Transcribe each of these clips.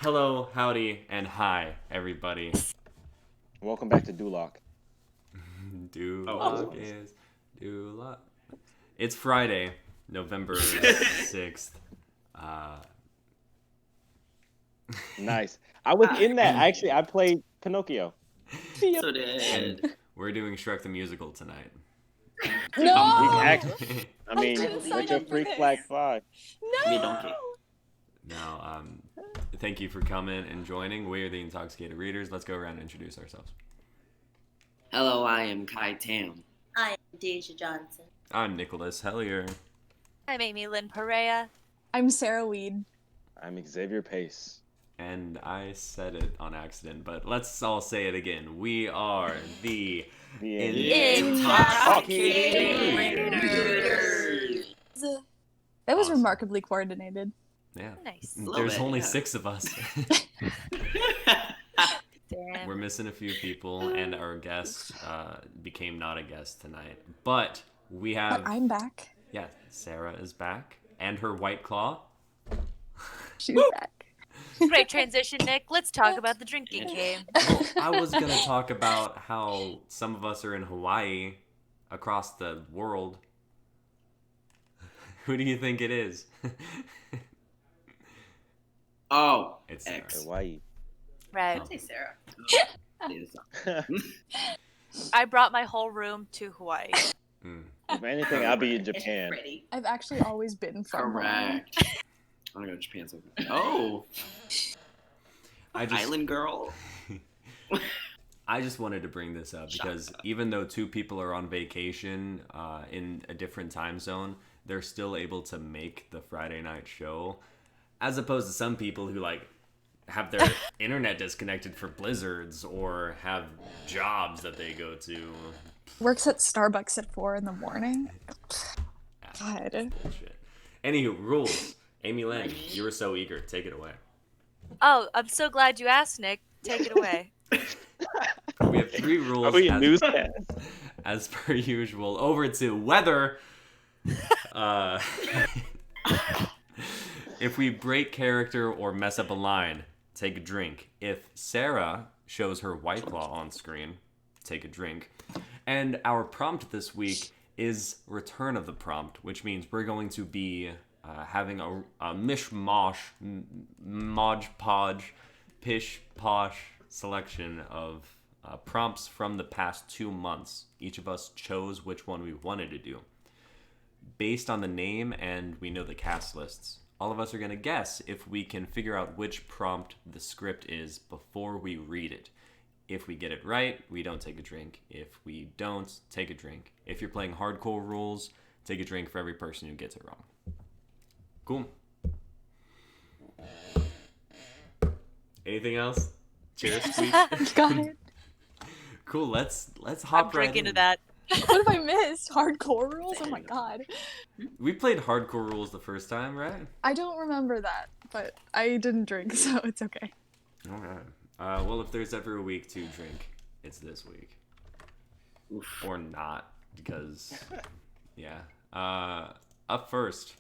Hello, howdy, and hi, everybody. Welcome back to Duloc. Duloc is Duloc. It's Friday, November 6th. Nice. I was in that. Actually, I played Pinocchio. So did. And we're doing Shrek the Musical tonight. No! Exactly. I mean, didn't sign let your up for freak this. flag fly. Me donkey. Now, thank you for coming and joining. We are the Intoxicated Readers. Let's go around and introduce ourselves. Hello, I am Kai Tam. I am Deja Johnson. I'm Nicholas Hellier. I'm Amy Lynn Perea. I'm Sarah Weed. I'm Xavier Pace. And I said it on accident, but let's all say it again. We are the Intoxicated Readers. That was Awesome. remarkably coordinated. Yeah. Nice. There's it, only yeah. 6 of us. Damn. We're missing a few people, and our guest became not a guest tonight. But we have, But I'm back. yeah, Sarah is back, and her White Claw. She's back. Great transition, Nick. Let's talk about the drinking game. Well, I was going to talk about how some of us are in Hawaii across the world. Who do you think it is? Oh, It's X. Hawaii. Right. Oh. Hey, Sarah. I brought my whole room to Hawaii. Mm. If anything, I'll be in It's Japan. pretty. I've actually always been from Hawaii. Correct. I'm gonna go to Japan so Oh, I just, Island Girl. I just wanted to bring this up because even though 2 people are on vacation in a different time zone, they're still able to make the Friday night show, as opposed to some people who have their internet disconnected for blizzards or have jobs that they go to. Works at Starbucks at 4 in the morning. God. Bullshit. Anywho, rules. Amy Lynn, you were so eager. Take it away. Oh, I'm so glad you asked, Nick. Take it away. We have 3 rules Are we a as, newscast? as per usual. Over to weather. If we break character or mess up a line, take a drink. If Sarah shows her White Claw on screen, take a drink. And our prompt this week is Return of the Prompt, which means we're going to be having a mishmash, modge podge, pish posh selection of prompts from the past 2 months. Each of us chose which one we wanted to do. Based on the name and we know the cast lists, all of us are going to guess if we can figure out which prompt the script is before we read it. If we get it right, we don't take a drink. If we don't, take a drink. If you're playing hardcore rules, take a drink for every person who gets it wrong. Cool. Anything else? Cheers, sweet. Got it. Cool, let's hop I'm right drinking in. to that. What have I missed? Hardcore rules? Oh my god. We played hardcore rules the first time, right? I don't remember that, but I didn't drink, so it's okay. Okay. Well, if there's ever a week to drink, it's this week. Oof. Or not, because, yeah. Up first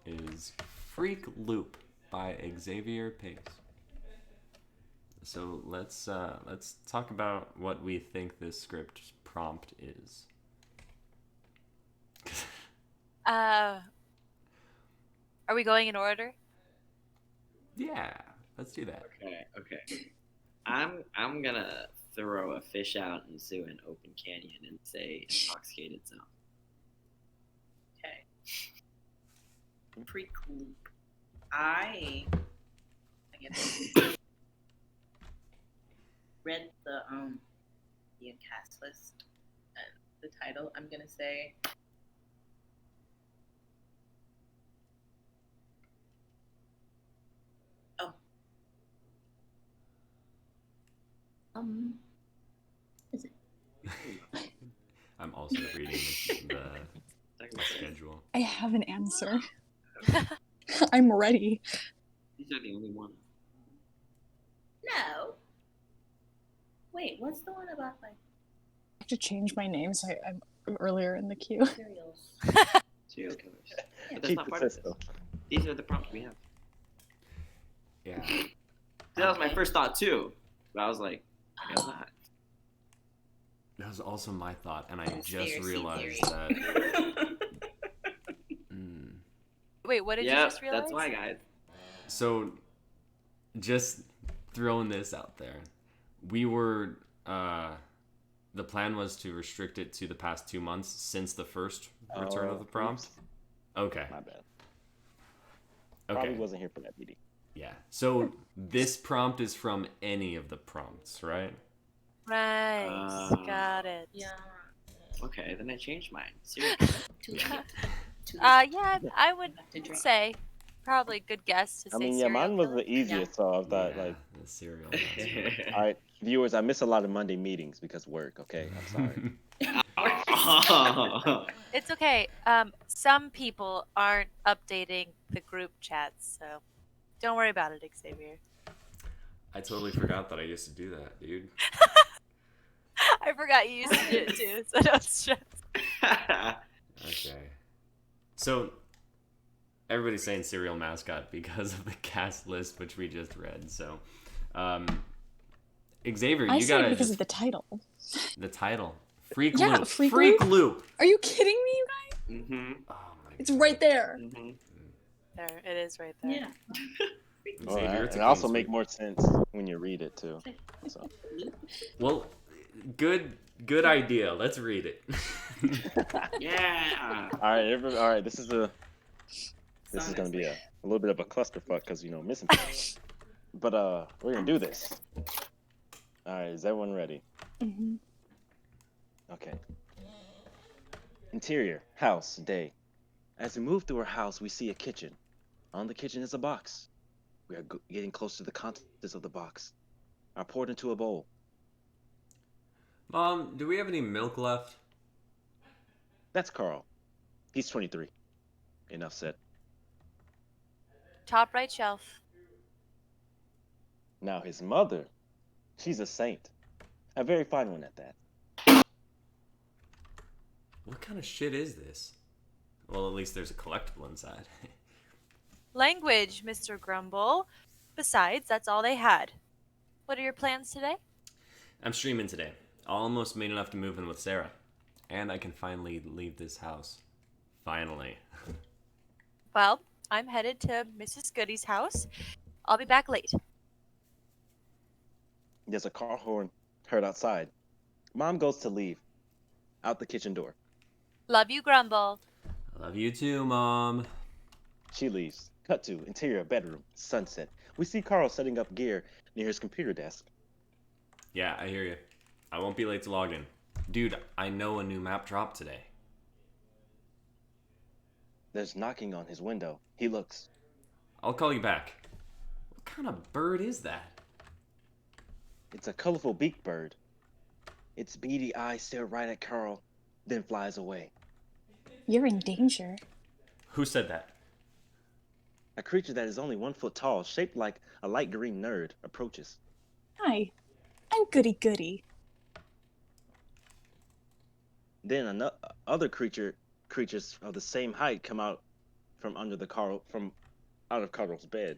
is Freak Loop by Xavier Pace. So let's talk about what we think this script prompt is. Are we going in order? Yeah, let's do that. Okay. I'm gonna throw a fish out into an open canyon and say intoxicated zone. Okay. Freak loop. I guess read the cast list and the title. I'm gonna say is it I'm also reading the schedule. I have an answer. I'm ready. These are the only ones. no? Wait, what's the one about like I have to change my name so I'm earlier in the queue. cereals? Serial killers. But that's Keep not the part of it. system. These are the prompts we have. Yeah. That was my first thought too. But I was like, I guess not. That was also my thought, and I just Conspiracy realized theory. that. Mm. Wait, what did you Yeah, just realize? that's why, guys. So, just throwing this out there, we were. The plan was to restrict it to the past 2 months since the first return of the prompt. Oops. Okay. My bad. Okay. Probably wasn't here for that meeting. Yeah. So this prompt is from any of the prompts, right? Right. Got it. Yeah. Okay, then I changed mine. Seriously. Too late. Too late. Yeah, I would Have to drink. say probably a good guess to I say mean, yeah, serial mine was killer. the easiest, so I thought, Yeah, like, the serial. Master. all right, viewers, I miss a lot of Monday meetings because work. Okay, I'm sorry. It's okay. Some people aren't updating the group chats, so don't worry about it, Xavier. I totally forgot that I used to do that, dude. I forgot you used to do it too, so don't stress. Okay. So everybody's saying serial mascot because of the cast list, which we just read. So, Xavier, I you say gotta because just of the title. the title. Freak Yeah, Loop. Freak Loop. Are you kidding me, you guys? Mm-hmm. Oh my It's right there. Mm-hmm. There, it is right there. Yeah. Well, Xavier, it's and a it also clean make sweep. more sense when you read it too. So Well, good idea. Let's read it. Yeah. all right, all right. This is gonna be a little bit of a clusterfuck because missing people. But we're gonna do this. All right, is everyone ready? Mm-hmm. Okay. Interior, house, day. As we move through our house, we see a kitchen. On the kitchen is a box. We are getting close to the contents of the box. Are poured into a bowl. Mom, do we have any milk left? That's Carl. He's 23. Enough said. Top right shelf. Now his mother, she's a saint. A very fine one at that. What kind of shit is this? Well, at least there's a collectible inside. Language, Mr. Grumble. Besides, that's all they had. What are your plans today? I'm streaming today. Almost made enough to move in with Sarah. And I can finally leave this house. Finally. Well, I'm headed to Mrs. Goody's house. I'll be back late. There's a car horn heard outside. Mom goes to leave. Out the kitchen door. Love you, Grumble. I love you too, Mom. She leaves. Cut to interior bedroom. Sunset. We see Carl setting up gear near his computer desk. Yeah, I hear you. I won't be late to log in. Dude, I know a new map dropped today. There's knocking on his window. He looks. I'll call you back. What kind of bird is that? It's a colorful beaked bird. Its beady eyes stare right at Carl, then flies away. You're in danger. Who said that? A creature that is only 1 foot tall, shaped like a light green nerd, approaches. Hi, I'm Goody Goody. Then other creatures of the same height come out from under out of Carl's bed.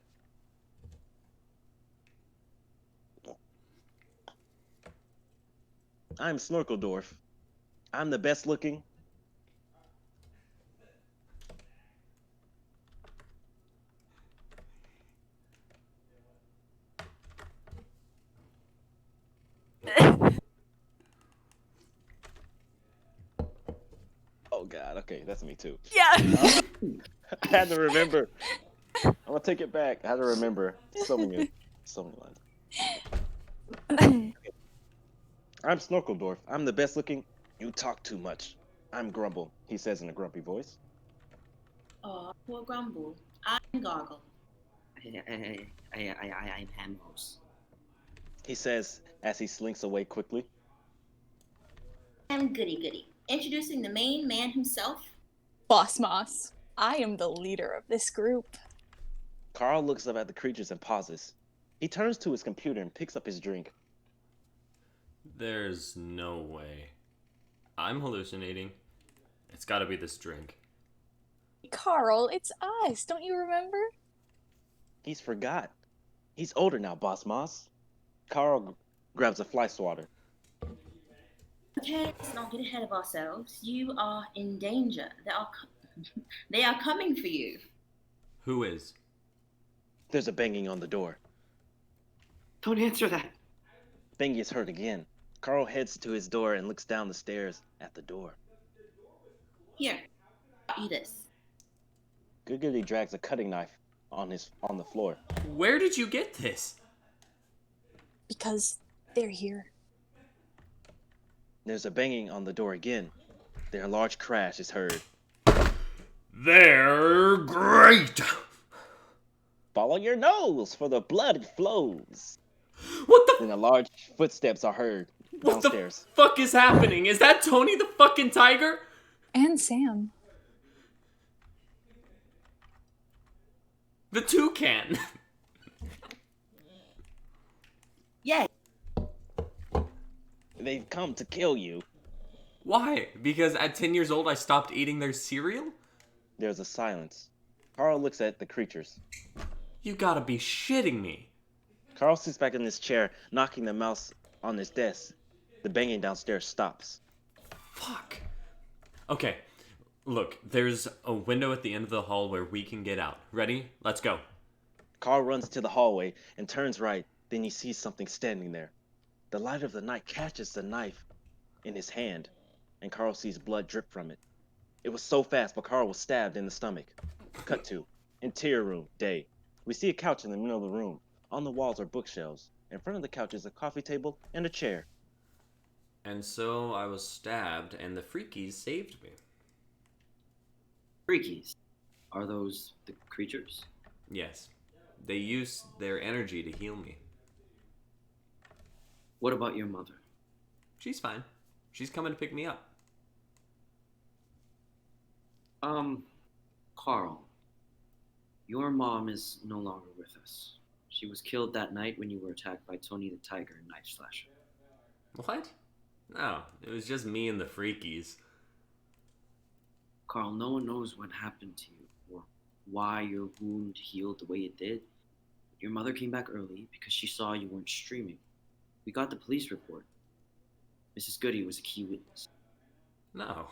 I'm Snorkeldorf. I'm the best looking. Oh God, okay, that's me too. Yeah. I had to remember. I'm gonna take it back. I had to remember so many lines. I'm Snorkeldorf. I'm the best looking. You talk too much. I'm Grumble, he says in a grumpy voice. Oh, poor Grumble. I'm Goggle. I'm Hamos. He says as he slinks away quickly. I'm Goody Goody. Introducing the main man himself. Boss Moss, I am the leader of this group. Carl looks up at the creatures and pauses. He turns to his computer and picks up his drink. There's no way. I'm hallucinating. It's gotta be this drink. Carl, it's us. Don't you remember? He's forgot. He's older now, Boss Moss. Carl grabs a fly swatter. Okay, let's not get ahead of ourselves. You are in danger. They are coming for you. Who is? There's a banging on the door. Don't answer that. Banging is heard again. Carl heads to his door and looks down the stairs at the door. Here, eat this. Goody drags a cutting knife on the floor. Where did you get this? Because they're here. There's a banging on the door again. Then a large crash is heard. They're great! Follow your nose, for the blood flows. What the Then a large footsteps are heard What the downstairs. fuck is happening? Is that Tony the fucking tiger? And Sam. The toucan. Yeah. They've come to kill you. Why? Because at 10 years old I stopped eating their cereal? There's a silence. Carl looks at the creatures. You gotta be shitting me. Carl sits back in his chair, knocking the mouse on his desk. The banging downstairs stops. Fuck. Okay, look, there's a window at the end of the hall where we can get out. Ready? Let's go. Carl runs to the hallway and turns right. Then he sees something standing there. The light of the night catches the knife in his hand, and Carl sees blood drip from it. It was so fast, but Carl was stabbed in the stomach. Cut to interior room, day. We see a couch in the middle of the room. On the walls are bookshelves. In front of the couch is a coffee table and a chair. And so I was stabbed, and the freakies saved me. Freakies. Are those the creatures? Yes. They use their energy to heal me. What about your mother? She's fine. She's coming to pick me up. Carl. Your mom is no longer with us. She was killed that night when you were attacked by Tony the Tiger and Knife Slasher. What? No, it was just me and the freakies. Carl, no one knows what happened to you or why your wound healed the way it did. Your mother came back early because she saw you weren't streaming. We got the police report. Mrs. Goody was a key witness. No.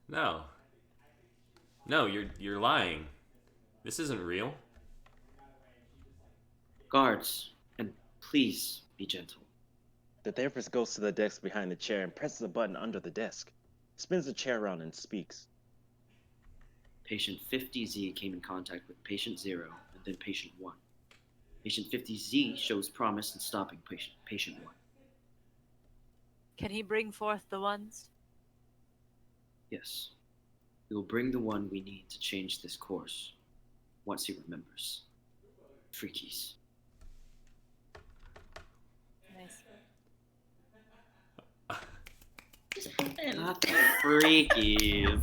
No. No, you're lying. This isn't real. Guards, and please be gentle. The therapist goes to the desk behind the chair and presses a button under the desk. Spins the chair around and speaks. Patient 50Z came in contact with patient 0 and then patient 1. Patient 50Z shows promise in stopping patient 1. Can he bring forth the ones? Yes. We will bring the one we need to change this course once he remembers. Freakies. Nice. Not the freakies.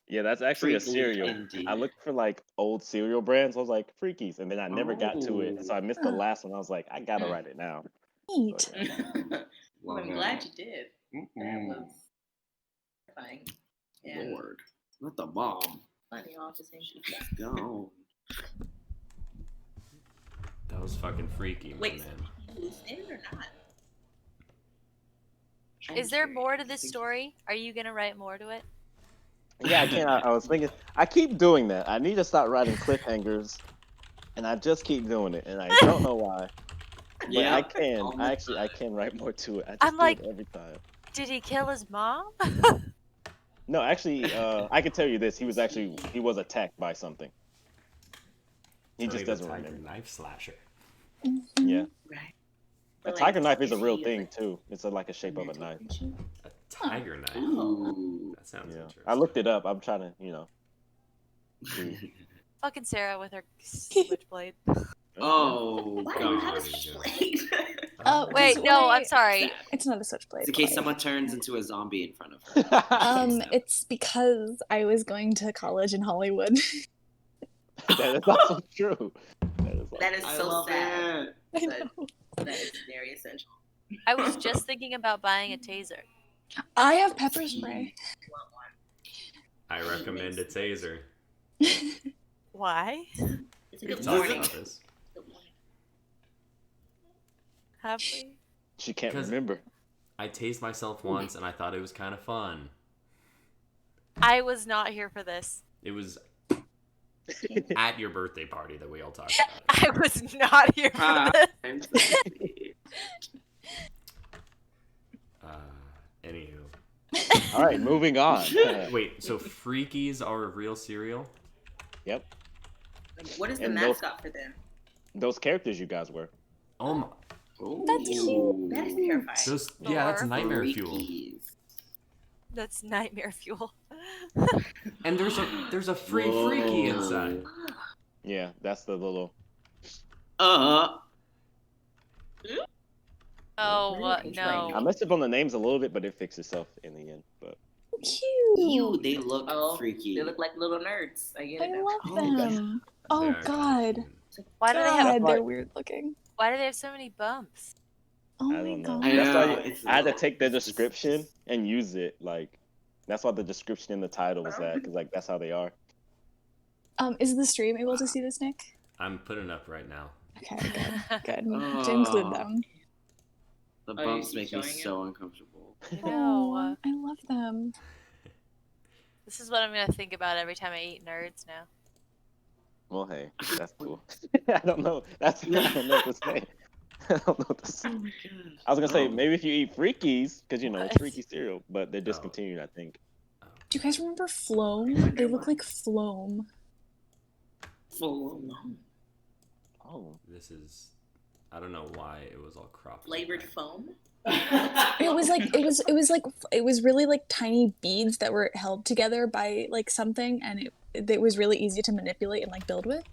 Yeah, that's actually a Freaky cereal. indeed. I looked for like old cereal brands. I was like, Freakies. And then I never got to it. So I missed the last one. I was like, I gotta write it now. Neat. So, yeah. Well, I'm glad you did. That Mm-mm. was terrifying. Yeah. Lord. Not the mom. Funny all at the same time. Go. That was fucking freaky, my Wait. man. Who's in it or not? Is there more to this story? Are you gonna write more to it? Yeah, I can't. I was thinking, I keep doing that. I need to start writing cliffhangers. And I just keep doing it. And I don't know why. But Yeah. I can. I can write more to it. I just I'm do like- it every time. Did he kill his mom? No, actually, I can tell you this. He was attacked by something. He Tony just the doesn't Tiger remember. Knife slasher. Yeah. Right. A But, tiger like, knife is a is real he, thing like, too. It's like a shape of a mental knife. issue? A tiger knife. Ooh. That sounds Yeah. interesting. I looked it up. I'm trying to, see. Fucking Sarah with her switchblade. Oh, Why do you have a God. switchblade? Oh, Wait, It's no, way- I'm sorry. It's not a switchblade. It's in case but- someone turns into a zombie in front of her. It's because I was going to college in Hollywood. That is also true. That is I so love sad. it. I But know. that is very essential. I was just thinking about buying a taser. I have pepper spray. Want one. I recommend a taser. Why? It's a We've good talked warning. about this. Good warning. Have we? She can't 'Cause- remember. I tased myself once, and I thought it was kind of fun. I was not here for this. It was at your birthday party that we all talked about it. I was not here for Ah, this. I'm sorry. Anywho. All right, moving on. Wait, so Freakies are a real cereal? Yep, Like, what is the And those- mascot for them? those characters you guys were. Oh my. That's cute. That is terrifying. Yeah, that's Lore. nightmare fuel. Freakies. That's nightmare fuel. And there's a free freaky inside. Yeah, that's the little. Oh Really no. I messed up on the names a little bit, but it fixed itself in the end. But Cute. Ew, they look Oh, freaky. they look like little nerds. I get I it now. love Oh, them. Oh They're God. cute. Why do they have? God, like- they're weird looking. Why do they have so many bumps? Oh I my don't know. God. I That's know, why it's- I had to take the description and use it. Like, that's why the description in the title was that, because like that's how they are. Is the stream able to see this, Nick? I'm putting it up right now. Okay, good. Good. To include them. The Oh, you bumps keep make me showing it? so uncomfortable. I Oh, know. I love them. This is what I'm gonna think about every time I eat nerds now. Well, hey, that's cool. I don't know. I don't know what to say. I don't know what to say. Oh my gosh. I was gonna say Oh. maybe if you eat Freakies, because you know it's What? Freaky cereal, but they're discontinued, I think. Do you guys remember Floam? They look like Floam. Full on. Oh, This is. I don't know why it was all cropped. Flavored foam. It was like it was really like tiny beads that were held together by like something, and it was really easy to manipulate and like build with.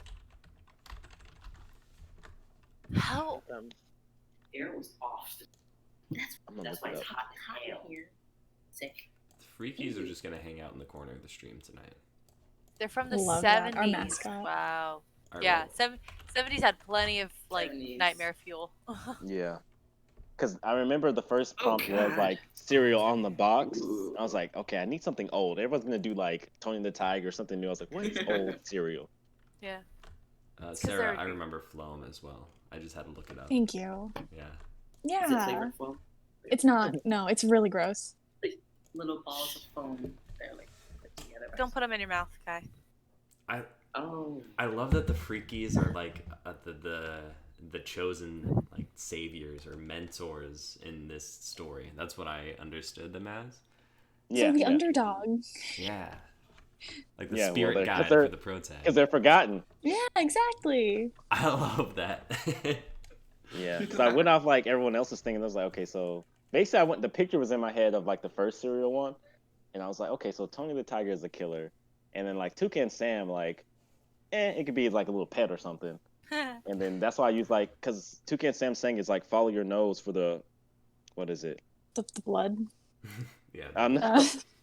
How? Air was off. That's I'm gonna that's look why it it's up. hot in here. Sick. Freakies are just gonna hang out in the corner of the stream tonight. They're from the Love that. 70s. Our mascot. Wow. All right, Yeah, well, 70s had plenty of like 70s. nightmare fuel. yeah. Because I remember the first prompt was God. like cereal on the box. Ooh. I was like, okay, I need something old. Everyone's gonna do like Tony the Tiger or something new. I was like, what is old cereal? Yeah. 'cause Sarah, they're- I remember Floam as well. I just had to look it up. Thank you. Yeah. Is it Yeah. flavored foam? It's not. No, it's really gross. Little balls of foam. They're like put together. Don't put them in your mouth, guy. Oh. I love that the Freakies are like the chosen like saviors or mentors in this story. That's what I understood them as. Yeah, So the yeah. underdog. Yeah. Like the Yeah, well, spirit they're- 'cause guide they're- for the pro tag. Because they're forgotten. Yeah, exactly. I love that. Yeah. Because I went off like everyone else's thing, and I was like, okay, so basically, the picture was in my head of like the first cereal one, and I was like, okay, so Tony the Tiger is a killer, and then like Toucan Sam, like, it could be like a little pet or something, and then that's why I use like, because Toucan Sam's saying is like follow your nose for the, what is it? The blood. yeah.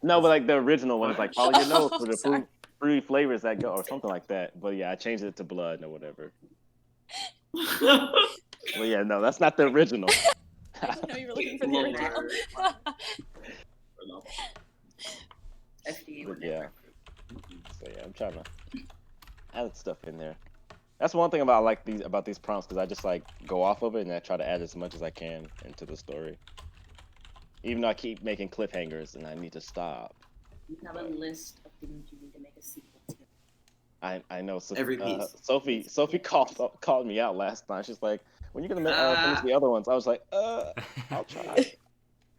No, but like the original one is like follow your nose for the Sorry. fruity flavors that go or something like that. But yeah, I changed it to blood or whatever. Well, yeah, no, that's not the original. I didn't know you were looking for the Lord. original. FDA But would yeah. never. So yeah, I'm trying to add stuff in there. That's one thing about these prompts, because I just like go off of it and I try to add as much as I can into the story. Even though I keep making cliffhangers and I need to stop. You have a list of things you need to make a sequel to. I know. So, Every piece. Sophie called me out last night. She's like, "When you gonna finish the other ones?" I was like, I'll try."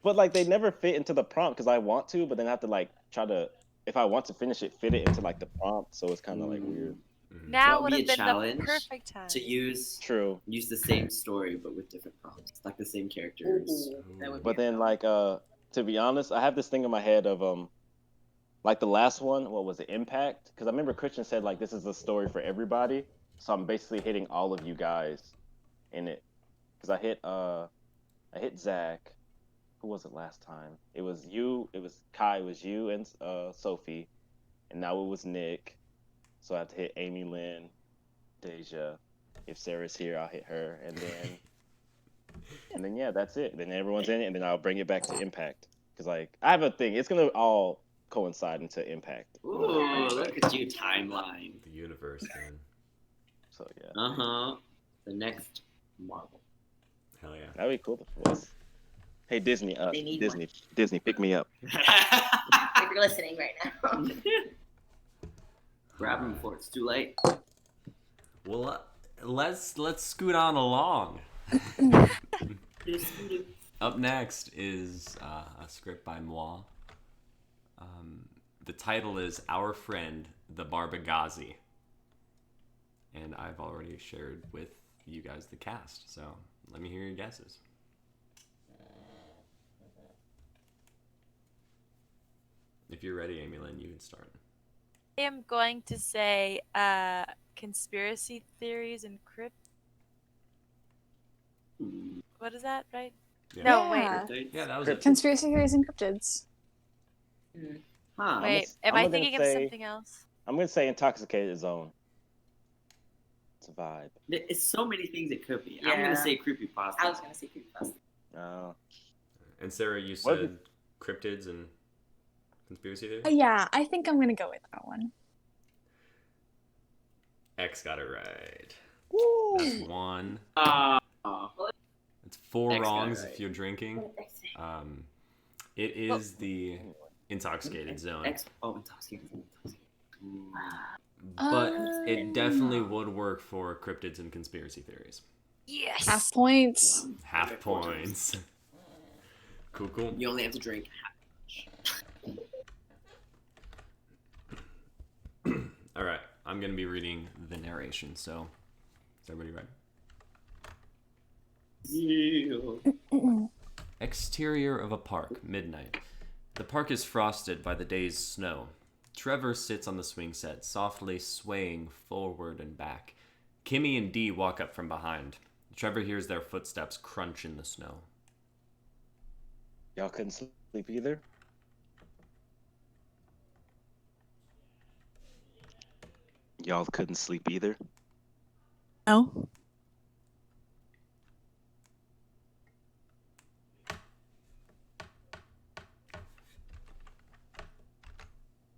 But like they never fit into the prompt because I want to, but then I have to like try to, if I want to finish it, fit it into like the prompt. So it's kind of like weird. Mhm. Now That would would have be a been challenge the perfect time. To use True. the same story but with different prompts, like the same characters. Ooh, that would But be then like to be honest, I have this thing in my head of like the last one, what was it, Impact? Because I remember Christian said like this is a story for everybody. So I'm basically hitting all of you guys in it. Because I hit Zach. Who was it last time? It was you, it was Kai, it was you and Sophie. And now it was Nick. So I have to hit Amy Lynn, Deja. If Sarah's here, I'll hit her. And then yeah, that's it. Then everyone's in it, and then I'll bring it back to Impact. Because like I have a thing, it's gonna all coincide into Impact. Ooh, look at you, timeline. The universe, man. So yeah, The next Marvel. Hell yeah. that'd be cool for us. Hey Disney, They need Disney, pick me up. If you're listening right now. Grab him before it's too late. Well, let's scoot on along. Up next is a script by moi. The title is Our Friend, the Barbagazi. And I've already shared with you guys the cast, so let me hear your guesses. If you're ready, Amy Lynn, you can start. I am going to say conspiracy theories and crypt. What is that, right? Yeah. No, Yeah. wait. Yeah, that was it. Conspiracy theories and cryptids. Huh. Wait, am I'm I gonna thinking of say- something else? I'm gonna say Intoxicated Zone. It's a vibe. It's so many things it could be. I'm Yeah. gonna say creepypasta. I was gonna say creepypasta. Oh, And Sarah, you What said cryptids and conspiracy theories? Yeah, I think I'm gonna go with that one. X got it right. Woo! That's one. It's four X got it wrongs right. if you're drinking. It is the Intoxicated Zone. Intoxicated. But it definitely would work for cryptids and conspiracy theories. Yes. Half points. Half points. Cool. You only have to drink. All right, I'm going to be reading the narration, so is everybody ready? Exterior of a park, midnight. The park is frosted by the day's snow. Trevor sits on the swing set, softly swaying forward and back. Kimmy and Dee walk up from behind. Trevor hears their footsteps crunch in the snow. y'all couldn't sleep either? Y'all couldn't sleep either? No.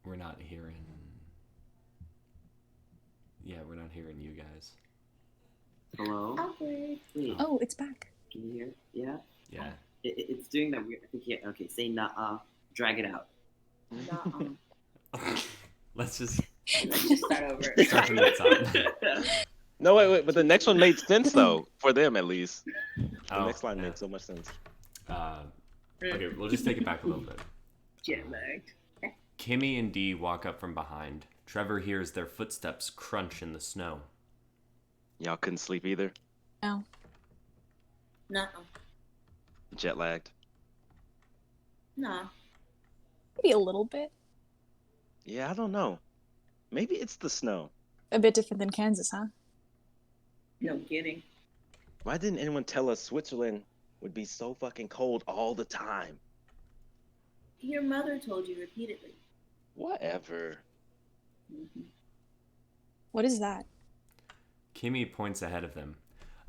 We're not hearing... Yeah, we're not hearing you guys. Hello? Awkward. Wait, Oh, it's back. can you hear? Yeah? Yeah. It's doing that weird. I think, yeah. Okay, say nah. Drag it out. Let's just Let's just start over. start from the top. No, wait, but the next one made sense though, for them at least. The Oh, next line yeah. made so much sense. Okay, we'll just take it back a little bit. Jet lagged. Kimmy and Dee walk up from behind. Trevor hears their footsteps crunch in the snow. Y'all couldn't sleep either? No. No. Jet lagged. No. Maybe a little bit. Yeah, I don't know. Maybe it's the snow. A bit different than Kansas, huh? No kidding. Why didn't anyone tell us Switzerland would be so fucking cold all the time? Your mother told you repeatedly. Whatever. What is that? Kimmy points ahead of them.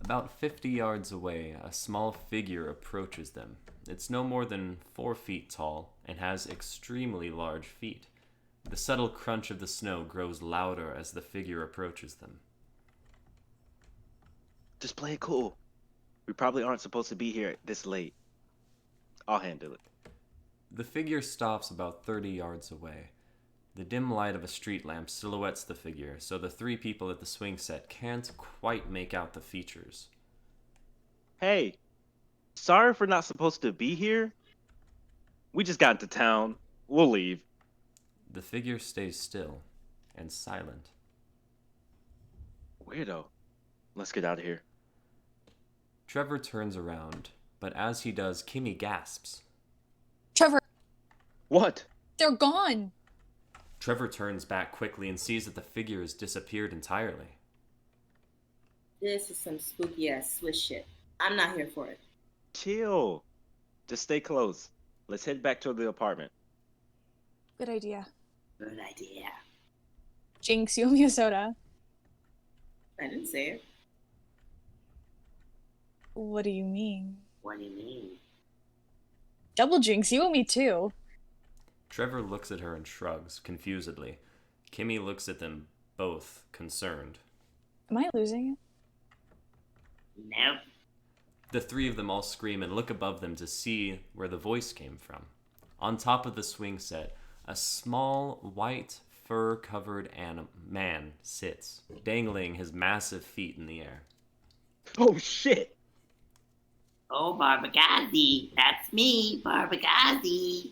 About 50 yards away, a small figure approaches them. It's no more than 4 feet tall and has extremely large feet. The subtle crunch of the snow grows louder as the figure approaches them. Just play it cool. We probably aren't supposed to be here this late. I'll handle it. The figure stops about 30 yards away. The dim light of a street lamp silhouettes the figure, so the 3 people at the swing set can't quite make out the features. Hey, sorry for not supposed to be here. We just got into town. We'll leave. The figure stays still and silent. Weirdo. Let's get out of here. Trevor turns around, but as he does, Kimmy gasps. Trevor, What? they're gone. Trevor turns back quickly and sees that the figure has disappeared entirely. This is some spooky ass Swiss shit. I'm not here for it. Chill. Just stay close. Let's head back to the apartment. Good idea. Good idea. Jinx, you owe me a soda. I didn't say it. What do you mean? What do you mean? Double Jinx, you owe me two. Trevor looks at her and shrugs, confusedly. Kimmy looks at them, both concerned. Am I losing it? Nope. The three of them all scream and look above them to see where the voice came from. On top of the swing set, a small, white, fur-covered man sits, dangling his massive feet in the air. Oh shit! Oh, Barbagazi, that's me, Barbagazi.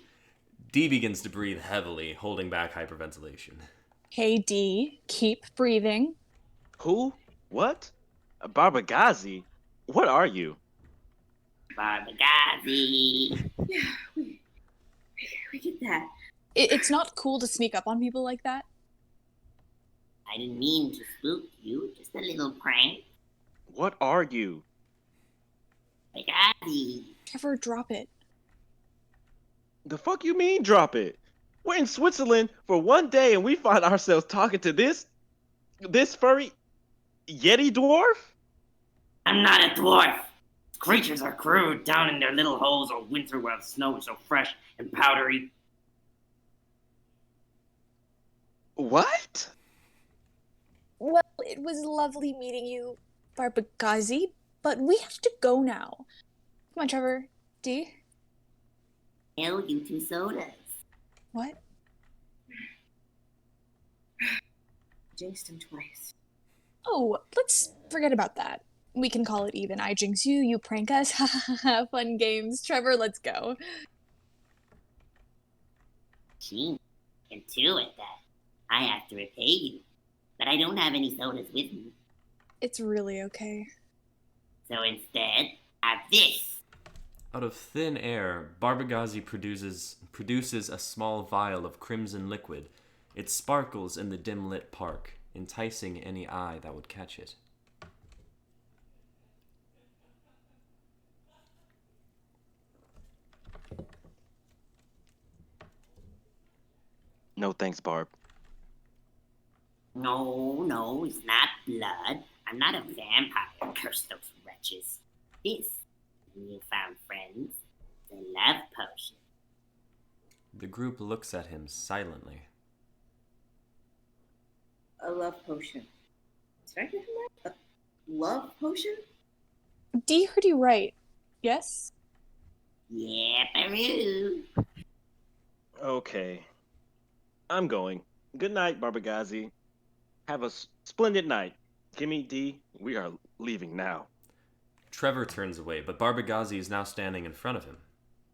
Dee begins to breathe heavily, holding back hyperventilation. Hey, D, keep breathing. Who? What? Barbagazi? What are you? Barbagazi. Yeah, we get that. It's not cool to sneak up on people like that. I didn't mean to spook you, just a little prank. What are you? Barbagazi. Trevor, drop it. The fuck you mean drop it? We're in Switzerland for one day and we find ourselves talking to this furry Yeti dwarf? I'm not a dwarf. Creatures are crude down in their little holes all winter while the snow is so fresh and powdery. What? Well, it was lovely meeting you, Barbagazi, but we have to go now. Come on, Trevor. D? Hell, you 2 sodas. What? Jinxed him twice. Oh, let's forget about that. We can call it even. I jinx you, you prank us. Ha ha ha. Fun games. Trevor, let's go. Gee, and 2 at that. I have to repay you, but I don't have any sodas with me. It's really okay. So instead, have this. Out of thin air, Barbagazi produces a small vial of crimson liquid. It sparkles in the dim-lit park, enticing any eye that would catch it. No thanks, Barb. No, it's not blood. I'm not a vampire. Curse those wretches. This, newfound friends, is a love potion. The group looks at him silently. A love potion. Did I get him right? A love potion? D heard you right. Yes? Yeah, Peru. Okay. I'm going. Good night, Barbagazi. Have a splendid night. Kimmy, D, we are leaving now. Trevor turns away, but Barbagazi is now standing in front of him.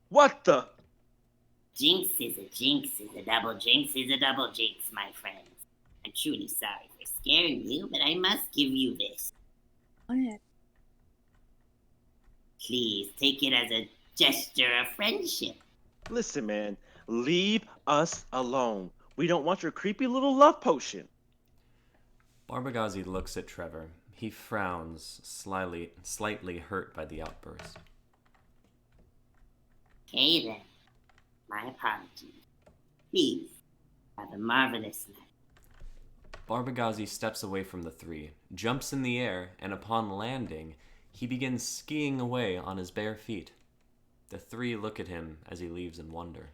What the? Jinx is a jinx is a double jinx is a double jinx, my friends. I'm truly sorry for scaring you, but I must give you this. What? Please take it as a gesture of friendship. Listen, man, leave us alone. We don't want your creepy little love potion. Barbagazi looks at Trevor. He frowns, slightly hurt by the outburst. Okay then. My apologies. Please, have a marvelous night. Barbagazi steps away from the three, jumps in the air, and upon landing, he begins skiing away on his bare feet. The three look at him as he leaves in wonder.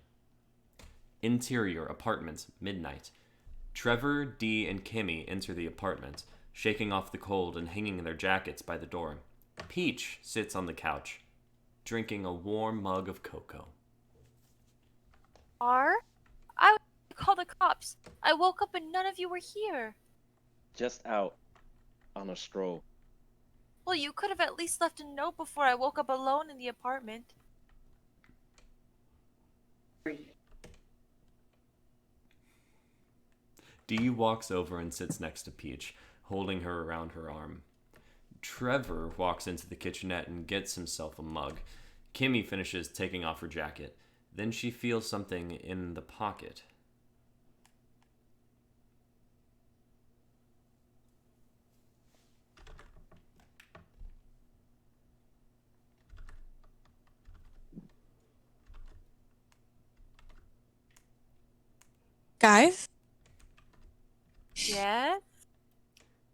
Interior apartment, midnight. Trevor, Dee, and Kimmy enter the apartment, shaking off the cold and hanging their jackets by the door. Peach sits on the couch, drinking a warm mug of cocoa. I would call the cops. I woke up and none of you were here. Just out on a stroll. Well, you could have at least left a note before I woke up alone in the apartment. Dee walks over and sits next to Peach, holding her around her arm. Trevor walks into the kitchenette and gets himself a mug. Kimmy finishes taking off her jacket. Then she feels something in the pocket. Guys? Yes?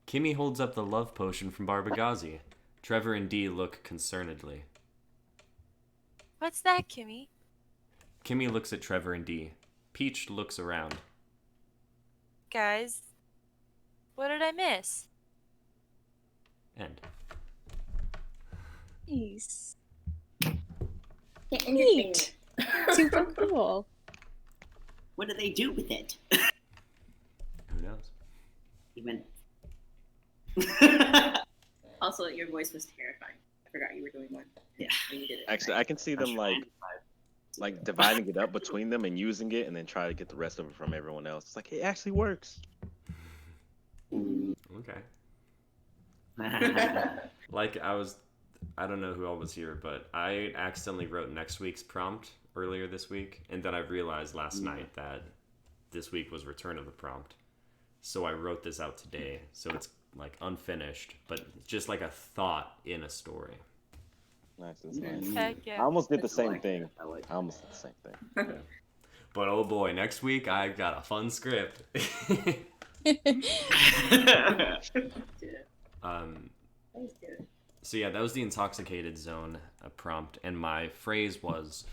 Kimmy holds up the love potion from Barbagazi. Trevor and Dee look concernedly. What's that, Kimmy? Kimmy looks at Trevor and Dee. Peach looks around. Guys, what did I miss? End. Nice. Can't Neat. Super cool. What do they do with it? Who knows? Even. Also, your voice was terrifying. I forgot you were doing one. Yeah. When you did it. Actually, I can see them like dividing it up between them and using it, and then try to get the rest of it from everyone else. It's like it actually works. Okay. Like I don't know who all was here, but I accidentally wrote next week's prompt earlier this week, and then I realized last night that this week was return of the prompt. So I wrote this out today. So it's like unfinished, but just like a thought in a story. Nice, that's nice. Heck I yeah. almost did the That's same like thing. it. I like I almost did the same thing. Yeah. But oh boy, next week I got a fun script. Let's do it. So yeah, that was the Intoxicated Zone prompt, and my phrase was,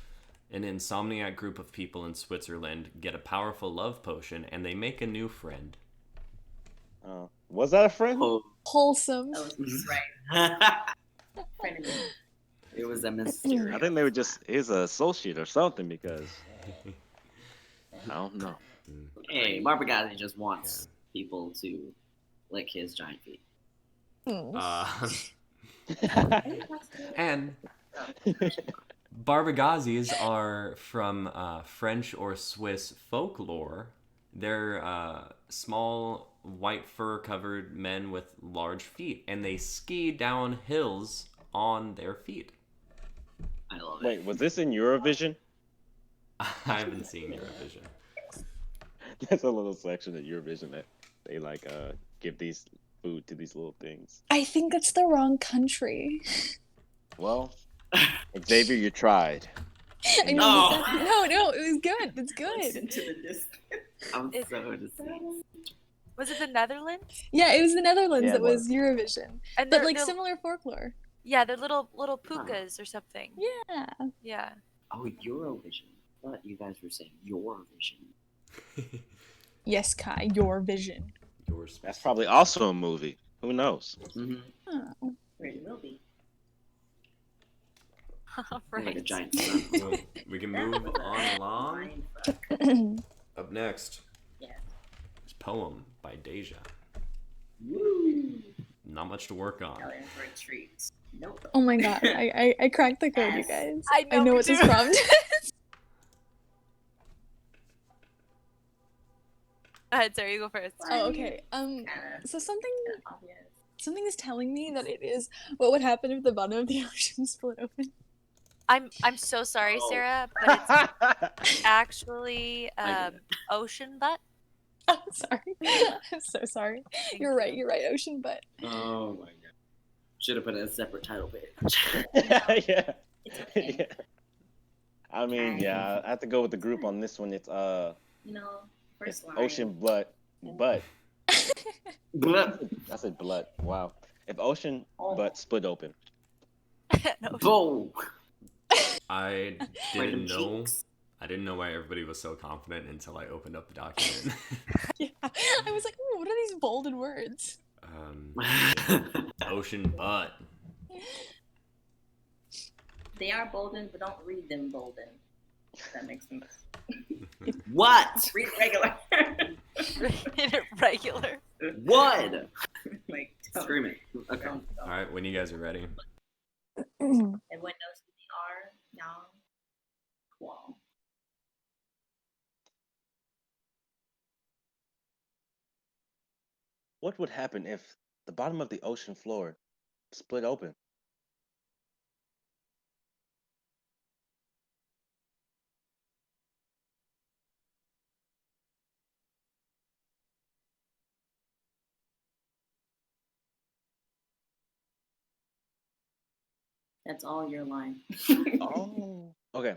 an insomniac group of people in Switzerland get a powerful love potion and they make a new friend. Was that a friend? Oh. Wholesome. That was right. Friend of me. It was a mystery. I think they were just his associate or something because I don't know. Hey, Barbagazzi just wants people to lick his giant feet. And Barbagazis are from French or Swiss folklore. They're small, white fur-covered men with large feet, and they ski down hills on their feet. I love it. Wait, was this in Eurovision? I haven't seen Eurovision. There's a little section at Eurovision that they like give these food to these little things. I think it's the wrong country. Well, Xavier, you tried. I mean, No. no, it was good. It's good. Listen to the disc. I'm It's- so deceased. Was it the Netherlands? Yeah, it was the Netherlands Yeah, that it was Eurovision, And but they're, like they're- similar folklore. Yeah, they're little pukas or something. Yeah. Yeah. Oh, Eurovision. I thought you guys were saying your vision. Yes, Kai, your vision. Yours. That's probably also a movie. Who knows? Mm-hmm. Oh. Or it will be. All Like a right. giant sun. Well, we can move on along. Mindfuck. Up next Yeah. is Poem by Deja. Woo! Not much to work on. Y'all in for a treat. Nope. Oh my god, I cracked the code, you Yes. guys. I know me what this too. prompt is. Go ahead, Sarah, you go first. Oh, okay. Kinda So something obvious. is telling me that it is what would happen if the bottom of the ocean split open. I'm so sorry, Oh. Sarah, but it's actually I get ocean butt. Oh, sorry. I'm so sorry. Thank You're right, you. you're right, ocean butt. Oh my god. Should have put a separate title page. Yeah. It's okay. Yeah. I mean, yeah, I have to go with the group on this one. It's You know, it's first line. ocean blood. But Blah. I said blood. Wow. If ocean butt split open. No. Boom. I Random didn't know. cheeks. I didn't know why everybody was so confident until I opened up the document. Yeah. I was like, ooh, what are these bolded words? Ocean butt. They are bolden, but don't read them bolden. If that makes sense. What? Read regular. Regular. What? Like, don't. Scream it. Okay. Don't. All right, when you guys are ready. Everyone knows who they are now. Cool. What would happen if the bottom of the ocean floor split open? That's all your line. Oh. Okay.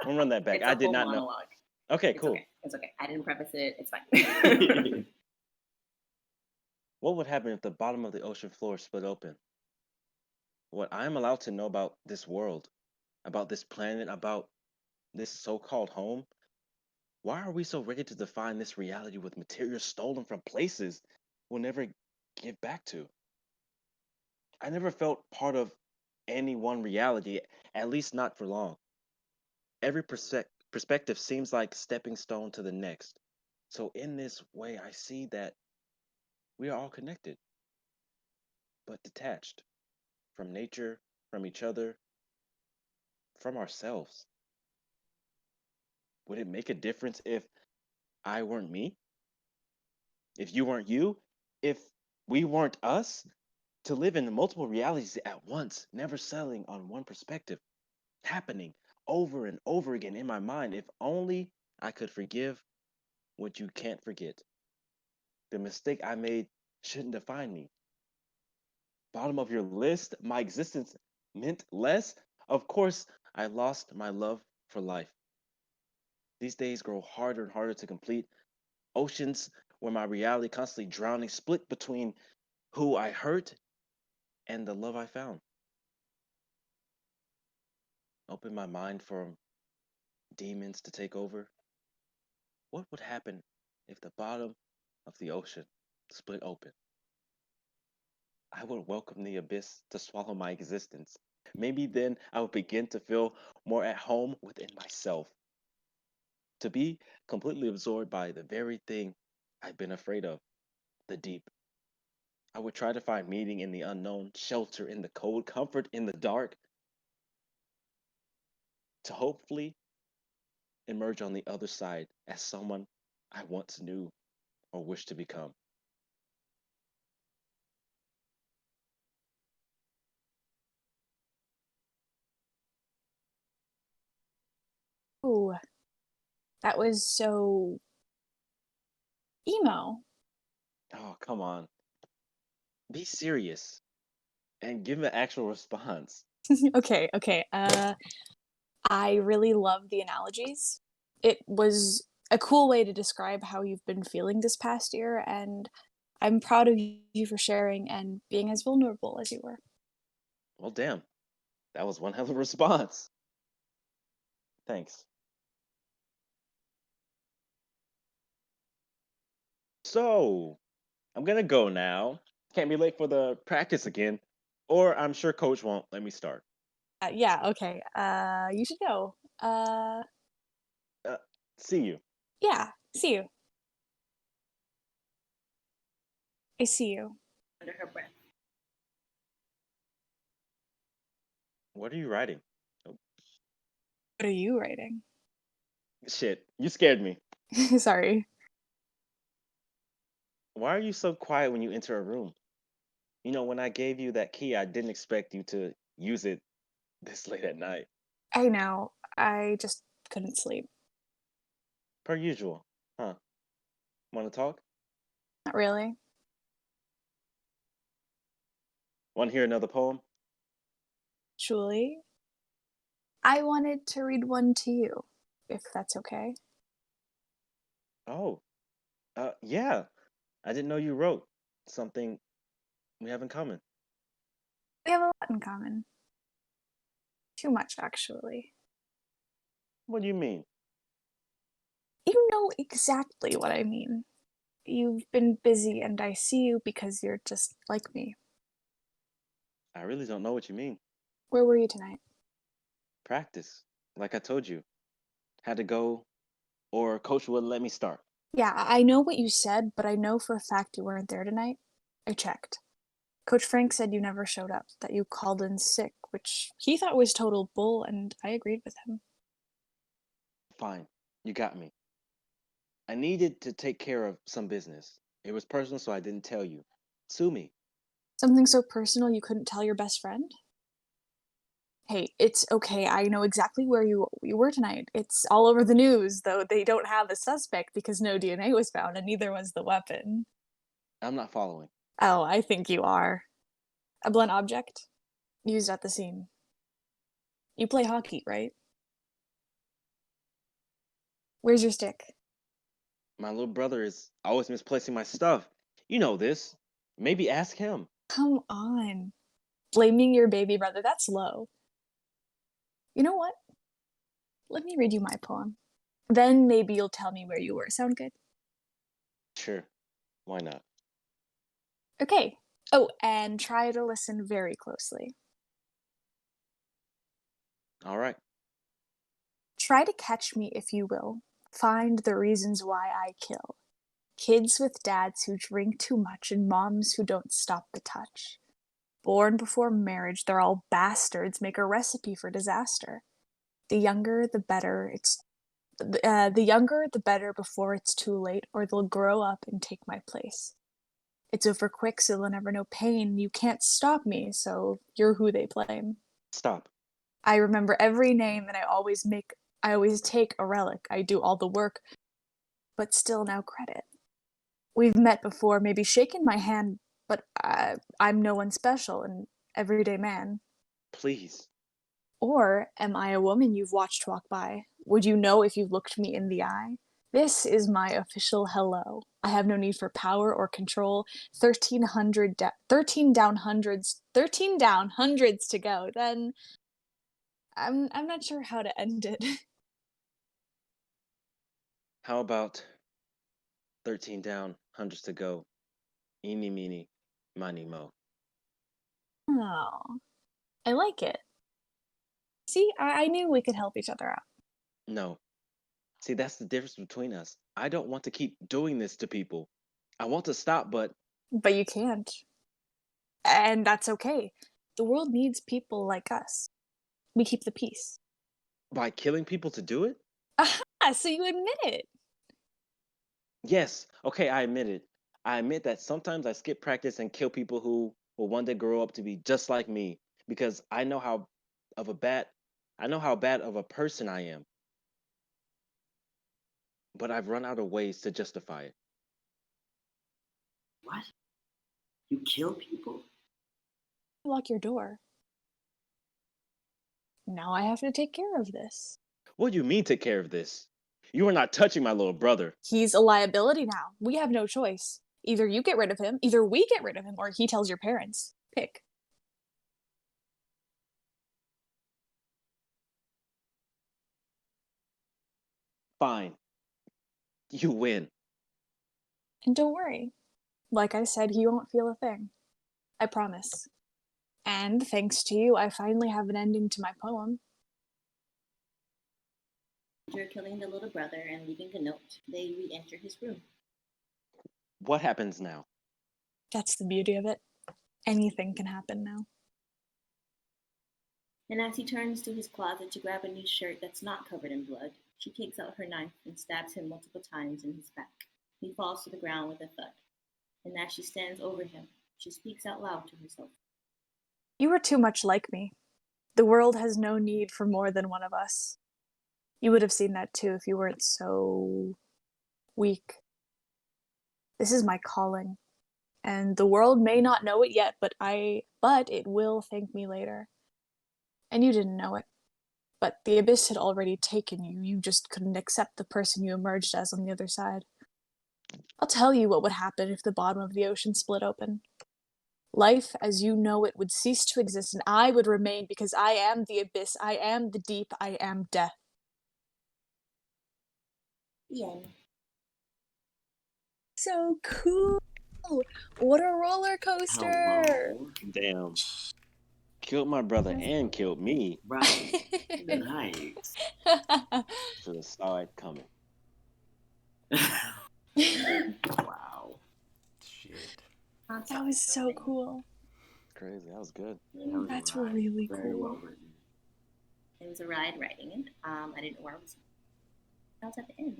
I'll run that back. It's a I did whole not know. monologue. Okay, It's cool. okay. It's okay. I didn't preface it. It's fine. What would happen if the bottom of the ocean floor split open? What I am allowed to know about this world, about this planet, about this so-called home. Why are we so ready to define this reality with materials stolen from places we'll never give back to? I never felt part of any one reality, at least not for long. Every perspective seems like stepping stone to the next. So in this way, I see that we are all connected, but detached from nature, from each other, from ourselves. Would it make a difference if I weren't me? If you weren't you? If we weren't us? To live in multiple realities at once, never settling on one perspective, happening over and over again in my mind. If only I could forgive what you can't forget. The mistake I made shouldn't define me. Bottom of your list, my existence meant less. Of course, I lost my love for life. These days grow harder and harder to complete. Oceans where my reality constantly drowning, split between who I hurt and the love I found. Open my mind for demons to take over. What would happen if the bottom of the ocean split open? I would welcome the abyss to swallow my existence. Maybe then I would begin to feel more at home within myself, to be completely absorbed by the very thing I've been afraid of, the deep. I would try to find meaning in the unknown, shelter in the cold, comfort in the dark, to hopefully emerge on the other side as someone I once knew or wished to become. Ooh, that was so emo. Oh, come on. Be serious and give an actual response. Okay, okay. I really love the analogies. It was a cool way to describe how you've been feeling this past year, and I'm proud of you for sharing and being as vulnerable as you were. Well, damn. That was one hell of a response. Thanks. So, I'm gonna go now. Can't be late for the practice again, or I'm sure coach won't let me start. Yeah, okay. You should go. Uh, Uh, See you. yeah, see you. I see you. Under her breath. What are you writing? Oh, What are you writing? shit, you scared me. Sorry. Why are you so quiet when you enter a room? You know, when I gave you that key, I didn't expect you to use it this late at night. I know. I just couldn't sleep. Per usual. Huh? Want to talk? Not really. Want to hear another poem? Julie, I wanted to read one to you, if that's okay. Oh, yeah. I didn't know you wrote something we have in common. We have a lot in common. Too much, actually. What do you mean? You know exactly what I mean. You've been busy, and I see you because you're just like me. I really don't know what you mean. Where were you tonight? Practice. Like I told you. Had to go, or coach wouldn't let me start. Yeah, I know what you said, but I know for a fact you weren't there tonight. I checked. Coach Frank said you never showed up, that you called in sick, which he thought was total bull, and I agreed with him. Fine. You got me. I needed to take care of some business. It was personal, so I didn't tell you. Sue me. Something so personal you couldn't tell your best friend? Hey, it's okay. I know exactly where you were tonight. It's all over the news, though they don't have a suspect because no DNA was found and neither was the weapon. I'm not following. Oh, I think you are. A blunt object used at the scene. You play hockey, right? Where's your stick? My little brother is always misplacing my stuff. You know this. Maybe ask him. Come on. Blaming your baby brother, that's low. You know what? Let me read you my poem. Then maybe you'll tell me where you were. Sound good? Sure. Why not? Okay. Oh, and try to listen very closely. All right. Try to catch me if you will. Find the reasons why I kill. Kids with dads who drink too much and moms who don't stop the touch. Born before marriage, they're all bastards, make a recipe for disaster. The younger, the better. The younger, the better before it's too late, or they'll grow up and take my place. It's over quick, so they'll never know pain. You can't stop me, so you're who they blame. Stop. I remember every name, and I always take a relic. I do all the work, but still now credit. We've met before, maybe shaken my hand, but I'm no one special, an everyday man. Please. Or am I a woman you've watched walk by? Would you know if you looked me in the eye? This is my official hello. I have no need for power or control. 13 down hundreds, 13 down, hundreds to go. Then I'm not sure how to end it. How about 13 down, hundreds to go? Eeny, meeny, miny, mo. Oh, I like it. See, I knew we could help each other out. No. See, that's the difference between us. I don't want to keep doing this to people. I want to stop, but But you can't. And that's okay. The world needs people like us. We keep the peace. by killing people to do it? Aha, so you admit it. Yes. Okay, I admit it. I admit that sometimes I skip practice and kill people who will one day grow up to be just like me because of a bad I know how bad of a person I am, but I've run out of ways to justify it. What? You kill people? Lock your door. Now I have to take care of this. What do you mean take care of this? You are not touching my little brother. He's a liability now. We have no choice. Either you get rid of him, either we get rid of him, or he tells your parents. Pick. Fine. You win. And don't worry. Like I said, he won't feel a thing. I promise. And thanks to you, I finally have an ending to my poem. After killing the little brother and leaving a note, they re-enter his room. What happens now? That's the beauty of it. Anything can happen now. And as he turns to his closet to grab a new shirt that's not covered in blood, she takes out her knife and stabs him multiple times in his back. He falls to the ground with a thud. And as she stands over him, she speaks out loud to herself. You are too much like me. The world has no need for more than one of us. You would have seen that too if you weren't so weak. This is my calling, and the world may not know it yet, but it will thank me later. And you didn't know it, but the abyss had already taken you. You just couldn't accept the person you emerged as on the other side. I'll tell you what would happen if the bottom of the ocean split open. Life as you know it would cease to exist, and I would remain because I am the abyss, I am the deep, I am death. The end. So cool! What a roller coaster! Hello. Damn. Killed my brother and killed me. Right. Nice. Should have saw it coming. Wow. Shit. That was so cool. Crazy. That was good. That was That's right. really Very cool. well written. It was a ride writing it. I didn't know where I was. I was at the end.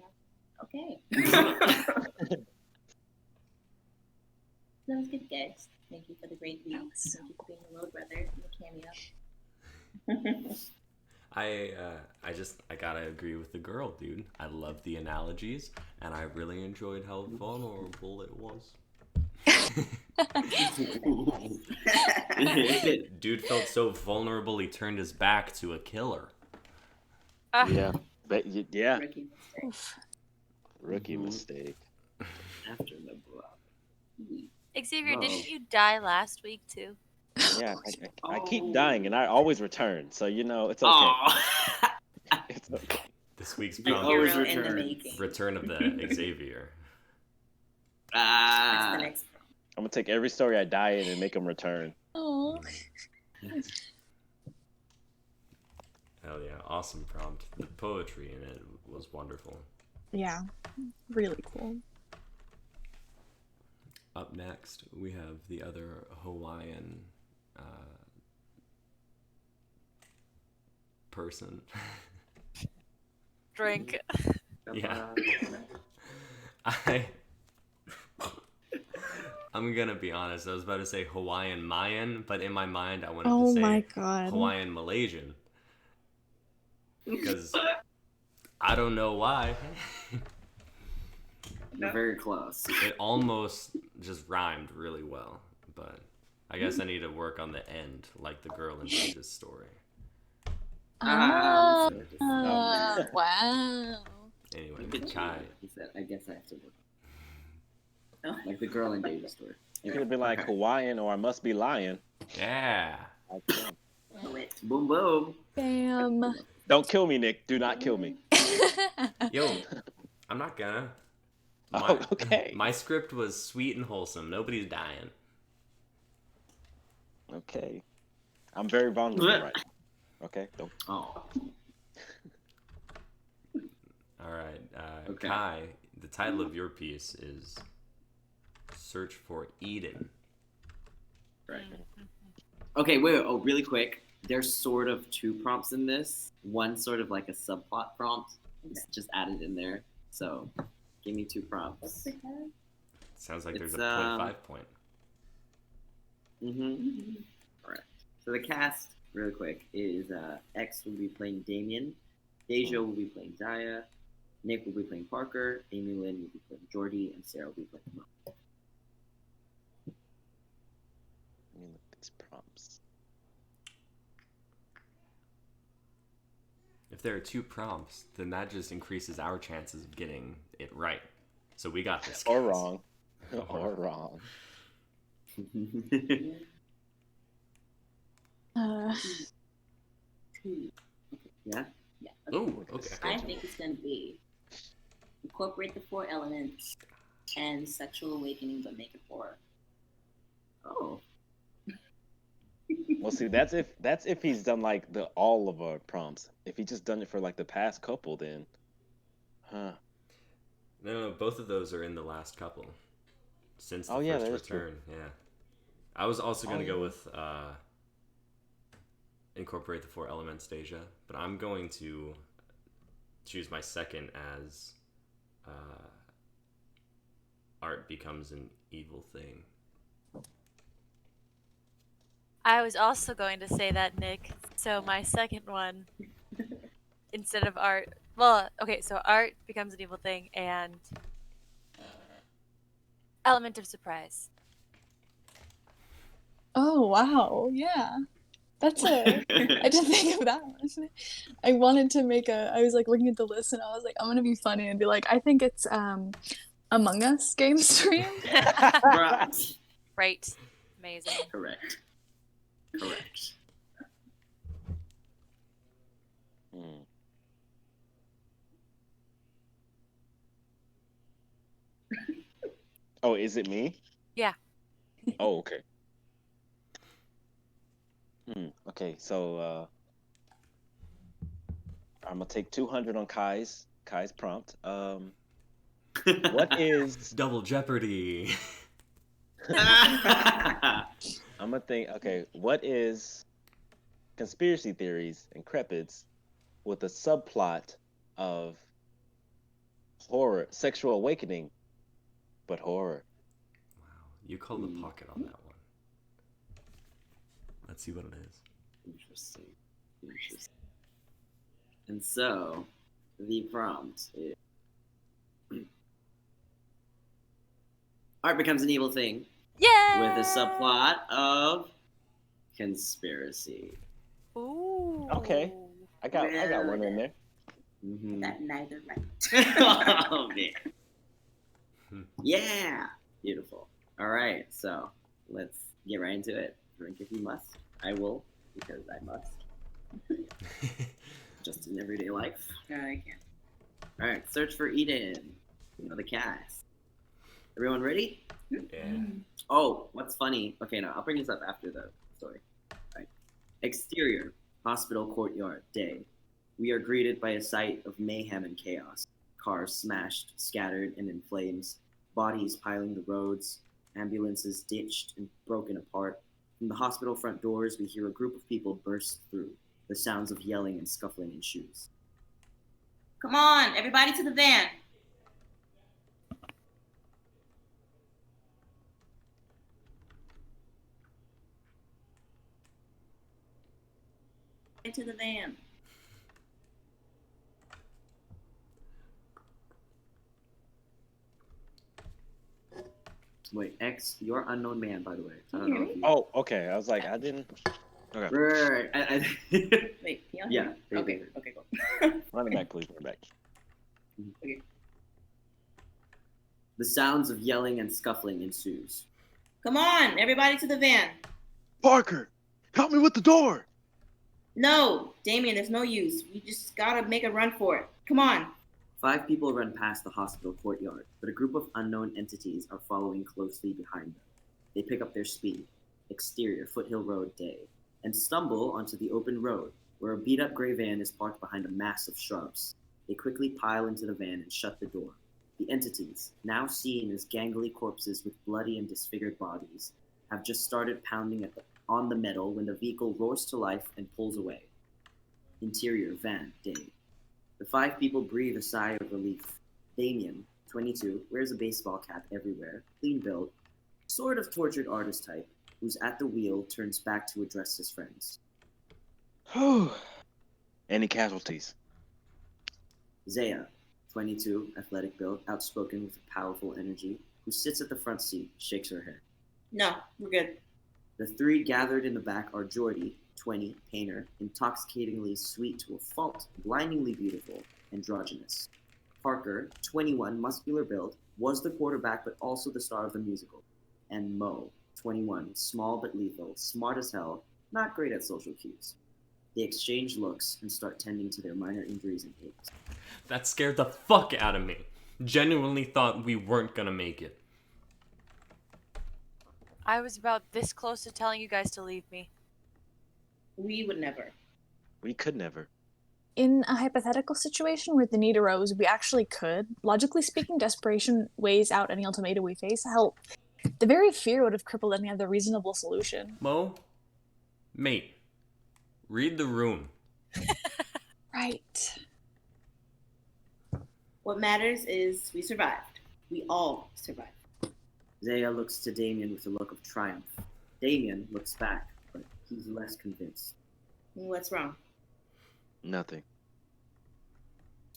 Okay. That was good, guys. Thank you for the great read. That was so Thank you for being the little brother and the cameo. I gotta agree with the girl, dude. I love the analogies, and I really enjoyed how vulnerable it was. Dude felt so vulnerable he turned his back to a killer. Yeah. Yeah. Rookie mistake. Oof. Rookie Mhm. mistake. After the block. Xavier, Whoa. didn't you die last week too? Yeah. I keep Oh. dying and I always return. So, it's okay. Oh. It's okay. This week's You prompt always Hero in the return. making. Return of the Xavier. That's the Ah. next. I'm gonna take every story I die in and make them return. Oh. Hell yeah, awesome prompt. The poetry in it was wonderful. Yeah. Really cool. Up next, we have the other Hawaiian person. Drink. Yeah. I'm gonna be honest. I was about to say Hawaiian Mayan, but in my mind, I wanted Oh to my say god. Hawaiian Malaysian. Because I don't know why. You're very close. It almost just rhymed really well, but I guess I need to work on the end, like the girl in Peter's story. Ah, Oh. wow. Anyway, Good Kai. job. He said, I guess I have to work. Like the girl in David's story. You could have been like Hawaiian or I must be lying. Yeah. Boom, boom. Bam. Don't kill me, Nick. Do not kill me. Yo, I'm not gonna. Oh, okay. My script was sweet and wholesome. Nobody's dying. Okay. I'm very vulnerable right now. Okay. Don't. Oh. All right, Okay. Kai. The title of your piece is "Search for Eden." Right. Okay, wait. Oh, really quick. There's sort of two prompts in this. One sort of like a subplot prompt. It's just added in there. So, give me two prompts. Sounds like there's It's, a 0.5 point. Mm-hmm. Alright. So the cast, really quick, is X will be playing Damien, Deja will be playing Zaya, Nick will be playing Parker, Amy Lynn will be playing Jordy, and Sarah will be playing Mo. Let me look at these prompts. If there are two prompts, then that just increases our chances of getting it right. So we got this. Or guys. wrong. Or wrong. Uh, Yeah? Yeah. Oh, okay. I think it's going to be incorporate the 4 elements and sexual awakening, but make it horror. Oh. Well, see, that's if he's done like the all of our prompts. If he just done it for like the past couple, then, huh? No, both of those are in the last couple. Since the Oh, yeah, first that is true. return, yeah. I was also going to Oh, go yeah. with incorporate the 4 elements, Deja, but I'm going to choose my second as art becomes an evil thing. I was also going to say that, Nick. So my second one, instead of art, well, okay, so art becomes an evil thing and element of surprise. oh wow. Yeah. That's a. I didn't think of that one. I wanted to make a. I was like looking at the list and I was like, I'm gonna be funny and be like, I think it's Among Us game stream. Right. Amazing. Correct. Correct. Hmm. Oh, is it me? Yeah. Oh, okay. Okay, so I'm gonna take 200 on Kai's prompt. What is? Double Jeopardy. I'm gonna think. Okay, what is conspiracy theories and crepids with a subplot of horror, sexual awakening, but horror? Wow, you called the pocket on that one. Let's see what it is. Interesting. Interesting. And so, the prompt is art becomes an evil thing Yeah. with a subplot of conspiracy. Ooh. Okay. I got one in there. Mm-hmm. That neither right. Oh, man. Yeah. Beautiful. All right. So let's get right into it. Drink if you must. I will, because I must. Just in everyday life. I can't. All right. Search for Eden. You know the cast. Everyone ready? Yeah. Oh, what's funny? Okay, no, I'll bring this up after the story. All right. Exterior, hospital courtyard, day. We are greeted by a sight of mayhem and chaos. Cars smashed, scattered, and in flames. Bodies piling the roads. Ambulances ditched and broken apart. From the hospital front doors, we hear a group of people burst through. The sounds of yelling and scuffling ensues. Come on, everybody to the van. Into the van. Wait, X, you're unknown man, by the way. I Can don't you know hear if me? you. Oh, okay. I was like, I didn't. Okay. Right. Wait, can y'all hear Yeah, me? they Okay, hear. okay, cool. Run it back, please. Run it back. The sounds of yelling and scuffling ensues. Come on, everybody to the van. Parker, help me with the door. No, Damien, there's no use. We just gotta make a run for it. Come on. 5 people run past the hospital courtyard, but a group of unknown entities are following closely behind them. They pick up their speed, exterior Foothill Road day, and stumble onto the open road, where a beat-up gray van is parked behind a mass of shrubs. They quickly pile into the van and shut the door. The entities, now seen as gangly corpses with bloody and disfigured bodies, have just started pounding on the metal when the vehicle roars to life and pulls away. Interior van day. The 5 people breathe a sigh of relief. Damien, 22, wears a baseball cap everywhere, clean build, sort of tortured artist type, who's at the wheel, turns back to address his friends. Whew. Any casualties? Zaya, 22, athletic build, outspoken with powerful energy, who sits at the front seat, shakes her head. No, we're good. The 3 gathered in the back are Jordy, 20, painter, intoxicatingly sweet to a fault, blindingly beautiful, androgynous. Parker, 21, muscular build, was the quarterback but also the star of the musical. And Mo, 21, small but lethal, smart as hell, not great at social cues. They exchange looks and start tending to their minor injuries and aches. That scared the fuck out of me. Genuinely thought we weren't gonna make it. I was about this close to telling you guys to leave me. We would never. We could never. In a hypothetical situation where the need arose, we actually could. Logically speaking, desperation weighs out any ultimatum we face. Hell, the very fear would have crippled any other reasonable solution. Mo, mate, read the room. Right. What matters is we survived. We all survived. Zaya looks to Damien with a look of triumph. Damien looks back, but he's less convinced. What's wrong? Nothing.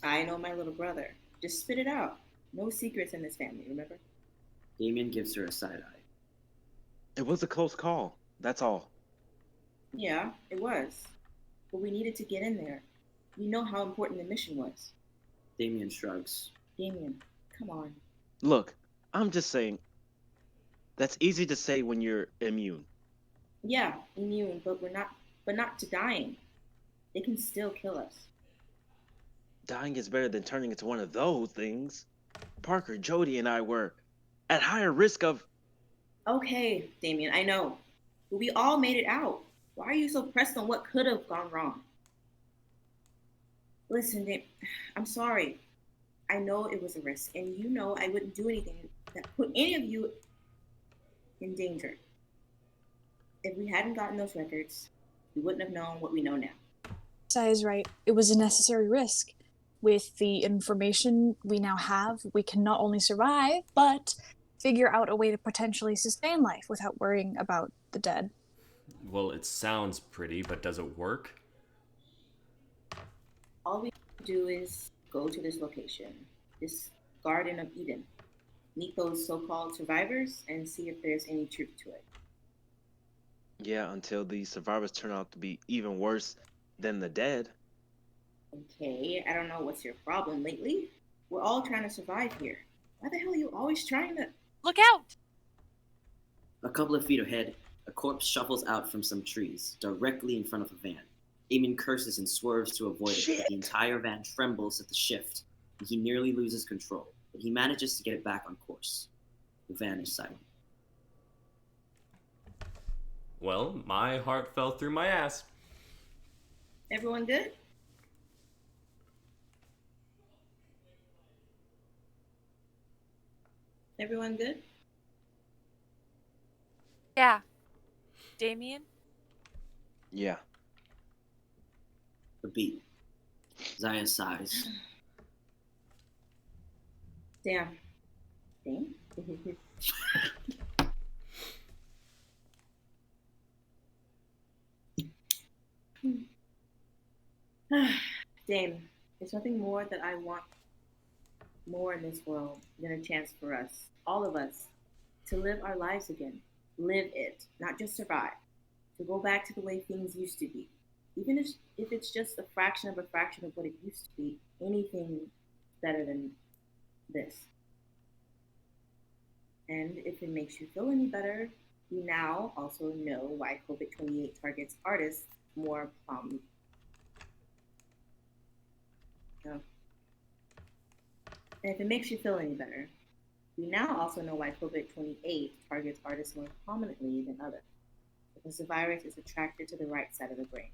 I know my little brother. Just spit it out. No secrets in this family, remember? Damien gives her a side eye. It was a close call. That's all. Yeah, it was. But we needed to get in there. We know how important the mission was. Damien shrugs. Damien, come on. Look, I'm just saying. That's easy to say when you're immune. Yeah, immune, but not to dying. They can still kill us. Dying is better than turning into one of those things. Parker, Jody, and I were at higher risk of. Okay, Damien, I know. But we all made it out. Why are you so pressed on what could have gone wrong? Listen, I'm sorry. I know it was a risk, and you know I wouldn't do anything that put any of you in danger. If we hadn't gotten those records, we wouldn't have known what we know now. Sai is right. It was a necessary risk. With the information we now have, we can not only survive, but figure out a way to potentially sustain life without worrying about the dead. Well, it sounds pretty, but does it work? All we do is go to this location, this Garden of Eden, meet those so-called survivors, and see if there's any truth to it. Yeah, until the survivors turn out to be even worse than the dead. Okay, I don't know what's your problem lately. We're all trying to survive here. Why the hell are you always trying to... Look out! A couple of feet ahead, a corpse shuffles out from some trees, directly in front of a van. Damien curses and swerves to avoid it, but the entire van trembles at the shift, and he nearly loses control, but he manages to get it back on course. The van is silent. Well, my heart fell through my ass. Everyone good? Everyone good? Yeah. Damien? Yeah. A beat. Zaya sighs. Damn. Damn. Dame, there's nothing more that I want more in this world than a chance for us, all of us, to live our lives again. Live it, not just survive. To go back to the way things used to be. Even if it's just a fraction of what it used to be, anything better than this. And if it makes you feel any better, you now also know why COVID 28 targets artists more no. And if it makes you feel any better, we now also know why COVID 28 targets artists more prominently than others. Because the virus is attracted to the right side of the brain.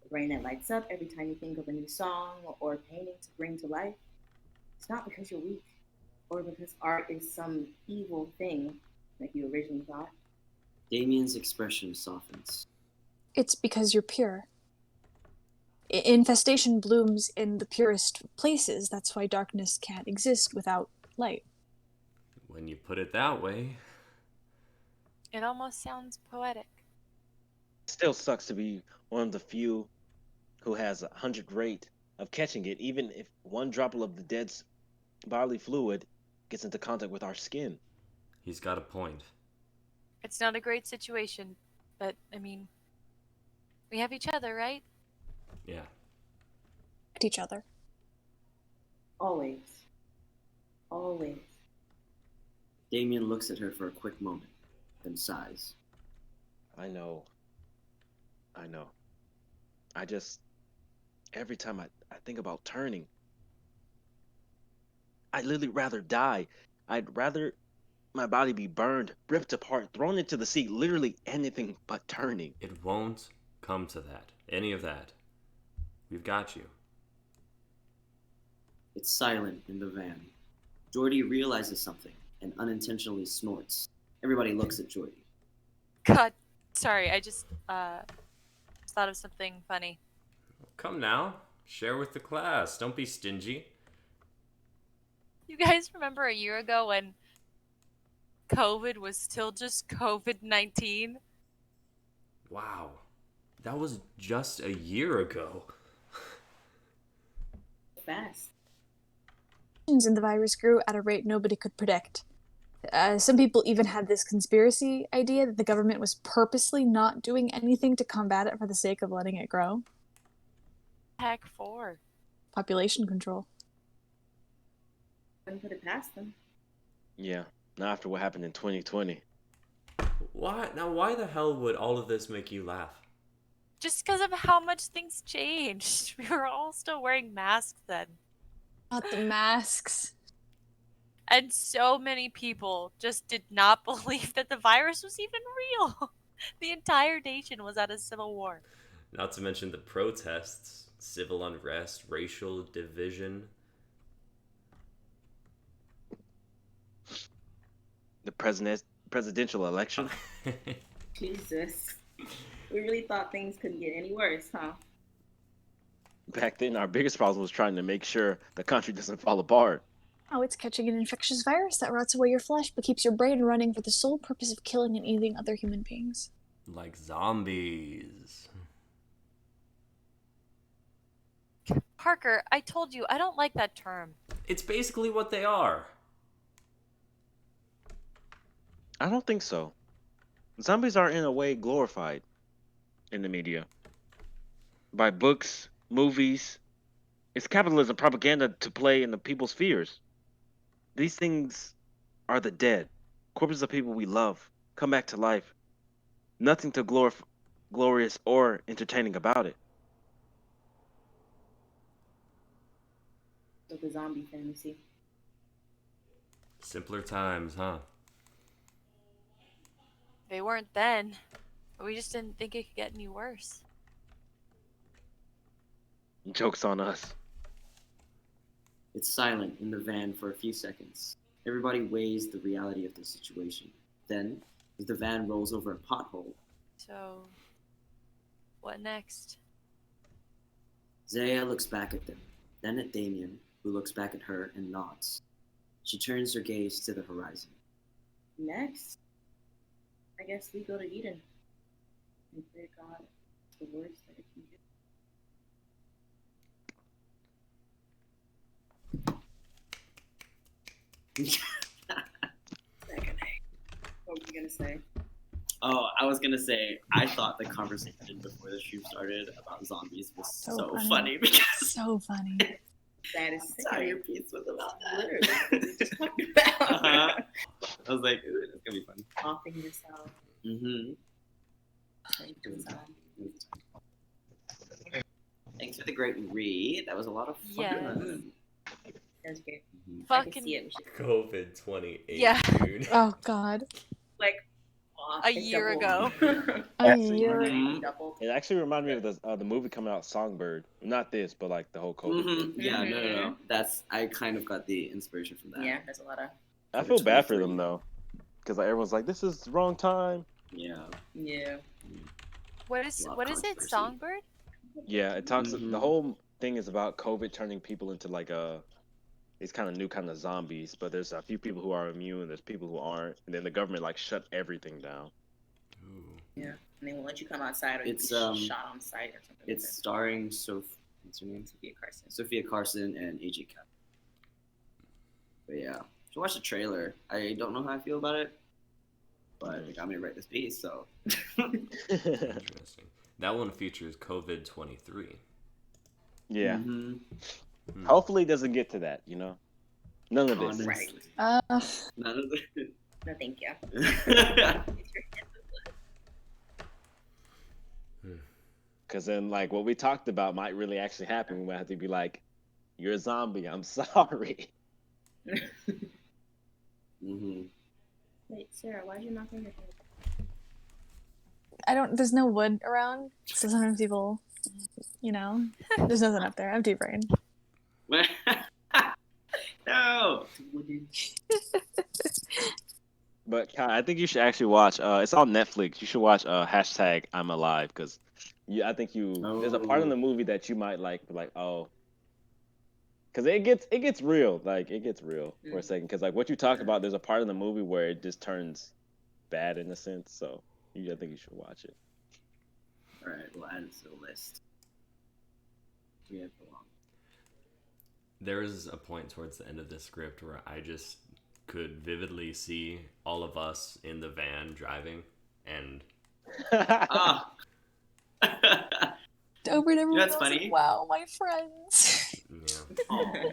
The brain that lights up every time you think of a new song or painting to bring to life. It's not because you're weak or because art is some evil thing like you originally thought. Damien's expression softens. It's because you're pure. Infestation blooms in the purest places. That's why darkness can't exist without light. When you put it that way. It almost sounds poetic. Still sucks to be one of the few who has 100 rate of catching it, even if one droplet of the dead's bodily fluid gets into contact with our skin. He's got a point. It's not a great situation, but I mean, we have each other, right? Yeah. Each other. Always. Always. Damien looks at her for a quick moment, then sighs. I know. I know. I just, every time I think about turning, I'd literally rather die. I'd rather my body be burned, ripped apart, thrown into the sea, literally anything but turning. It won't come to that. Any of that. We've got you. It's silent in the van. Jordy realizes something and unintentionally snorts. Everybody looks at Jordy. God, sorry, I just thought of something funny. Come now. Share with the class. Don't be stingy. You guys remember a year ago when COVID was still just COVID-19? Wow. That was just a year ago. Fast. And the virus grew at a rate nobody could predict. Some people even had this conspiracy idea that the government was purposely not doing anything to combat it for the sake of letting it grow. Heck for. Population control. Wouldn't put it past them. Yeah, not after what happened in 2020. Why the hell would all of this make you laugh? Just because of how much things changed. We were all still wearing masks then. Not the masks. And so many people just did not believe that the virus was even real. The entire nation was at a civil war. Not to mention the protests, civil unrest, racial division. The presidential election. Jesus. We really thought things couldn't get any worse, huh? Back then, our biggest problem was trying to make sure the country doesn't fall apart. Oh, it's catching an infectious virus that rots away your flesh but keeps your brain running for the sole purpose of killing and eating other human beings. Like zombies. Parker, I told you, I don't like that term. It's basically what they are. I don't think so. Zombies are in a way glorified in the media. By books, movies. It's capitalism propaganda to play in the people's fears. These things are the dead. Corpses of people we love come back to life. Nothing to glorious or entertaining about it. So the zombie fantasy. Simpler times, huh? They weren't then. We just didn't think it could get any worse. Joke's on us. It's silent in the van for a few seconds. Everybody weighs the reality of the situation. Then, as the van rolls over a pothole, So, what next? Zaya looks back at them, then at Damien, who looks back at her and nods. She turns her gaze to the horizon. Next, I guess we go to Eden and pray God the worst that it can do. Second. What were you gonna say? Oh, I was gonna say, I thought the conversation before the stream started about zombies was so funny because So funny. That is entire piece was about that. literally what we just talked about. I was like, ooh, that's gonna be fun. Offing yourself. Mm-hmm. Doing Thanks for the great read. That was a lot of fun. Yes. That's great. I can Fucking see it. We should COVID 28, Yeah. dude. Oh God. like off A and year double. ago. A year. Mhm. Double. It actually reminded me of the movie coming out, Songbird. Not this, but like the whole COVID thing. Yeah, no. That's I kind of got the inspiration from that. Yeah, there's a lot of. I feel bad for them though, because like everyone's like, "This is the wrong time." Yeah. Yeah. What is Lot of what is it? controversy. Songbird? Yeah, it talks. Mhm. The whole thing is about COVID turning people into like these kind of new kind of zombies. But there's a few people who are immune. There's people who aren't, and then the government like shut everything down. Ooh. Yeah. And they won't let you come outside or It's, you'll be shot on sight or something. It's starring what's her name? Sophia Carson. Sophia Carson and AJ Cap. But yeah, you should watch the trailer. I don't know how I feel about it, but it got me to write this piece, so. Interesting. That one features COVID 23. Yeah. Mhm. Hopefully, it doesn't get to that. None of this. Honestly. Right. None of it. No, thank you. Because then, like, what we talked about might really actually happen. We might have to be like, "You're a zombie. I'm sorry." Mhm. Wait, Sarah, why'd you knock on your head? There's no wood around, so sometimes people, there's nothing up there. Empty brain. No. But Kai, I think you should actually watch. It's on Netflix. You should watch hashtag I'm Alive because I think there's a part in the movie that you might like oh, because it gets real. Like it gets real for a second. Because like what you talk about, there's a part in the movie where it just turns bad in a sense. So I think you should watch it. All right, we'll add it to the list. We have to long. There is a point towards the end of this script where I just could vividly see all of us in the van driving, and Ah. Over and everyone That's else, funny. like, wow, my friends. yeah. Oh.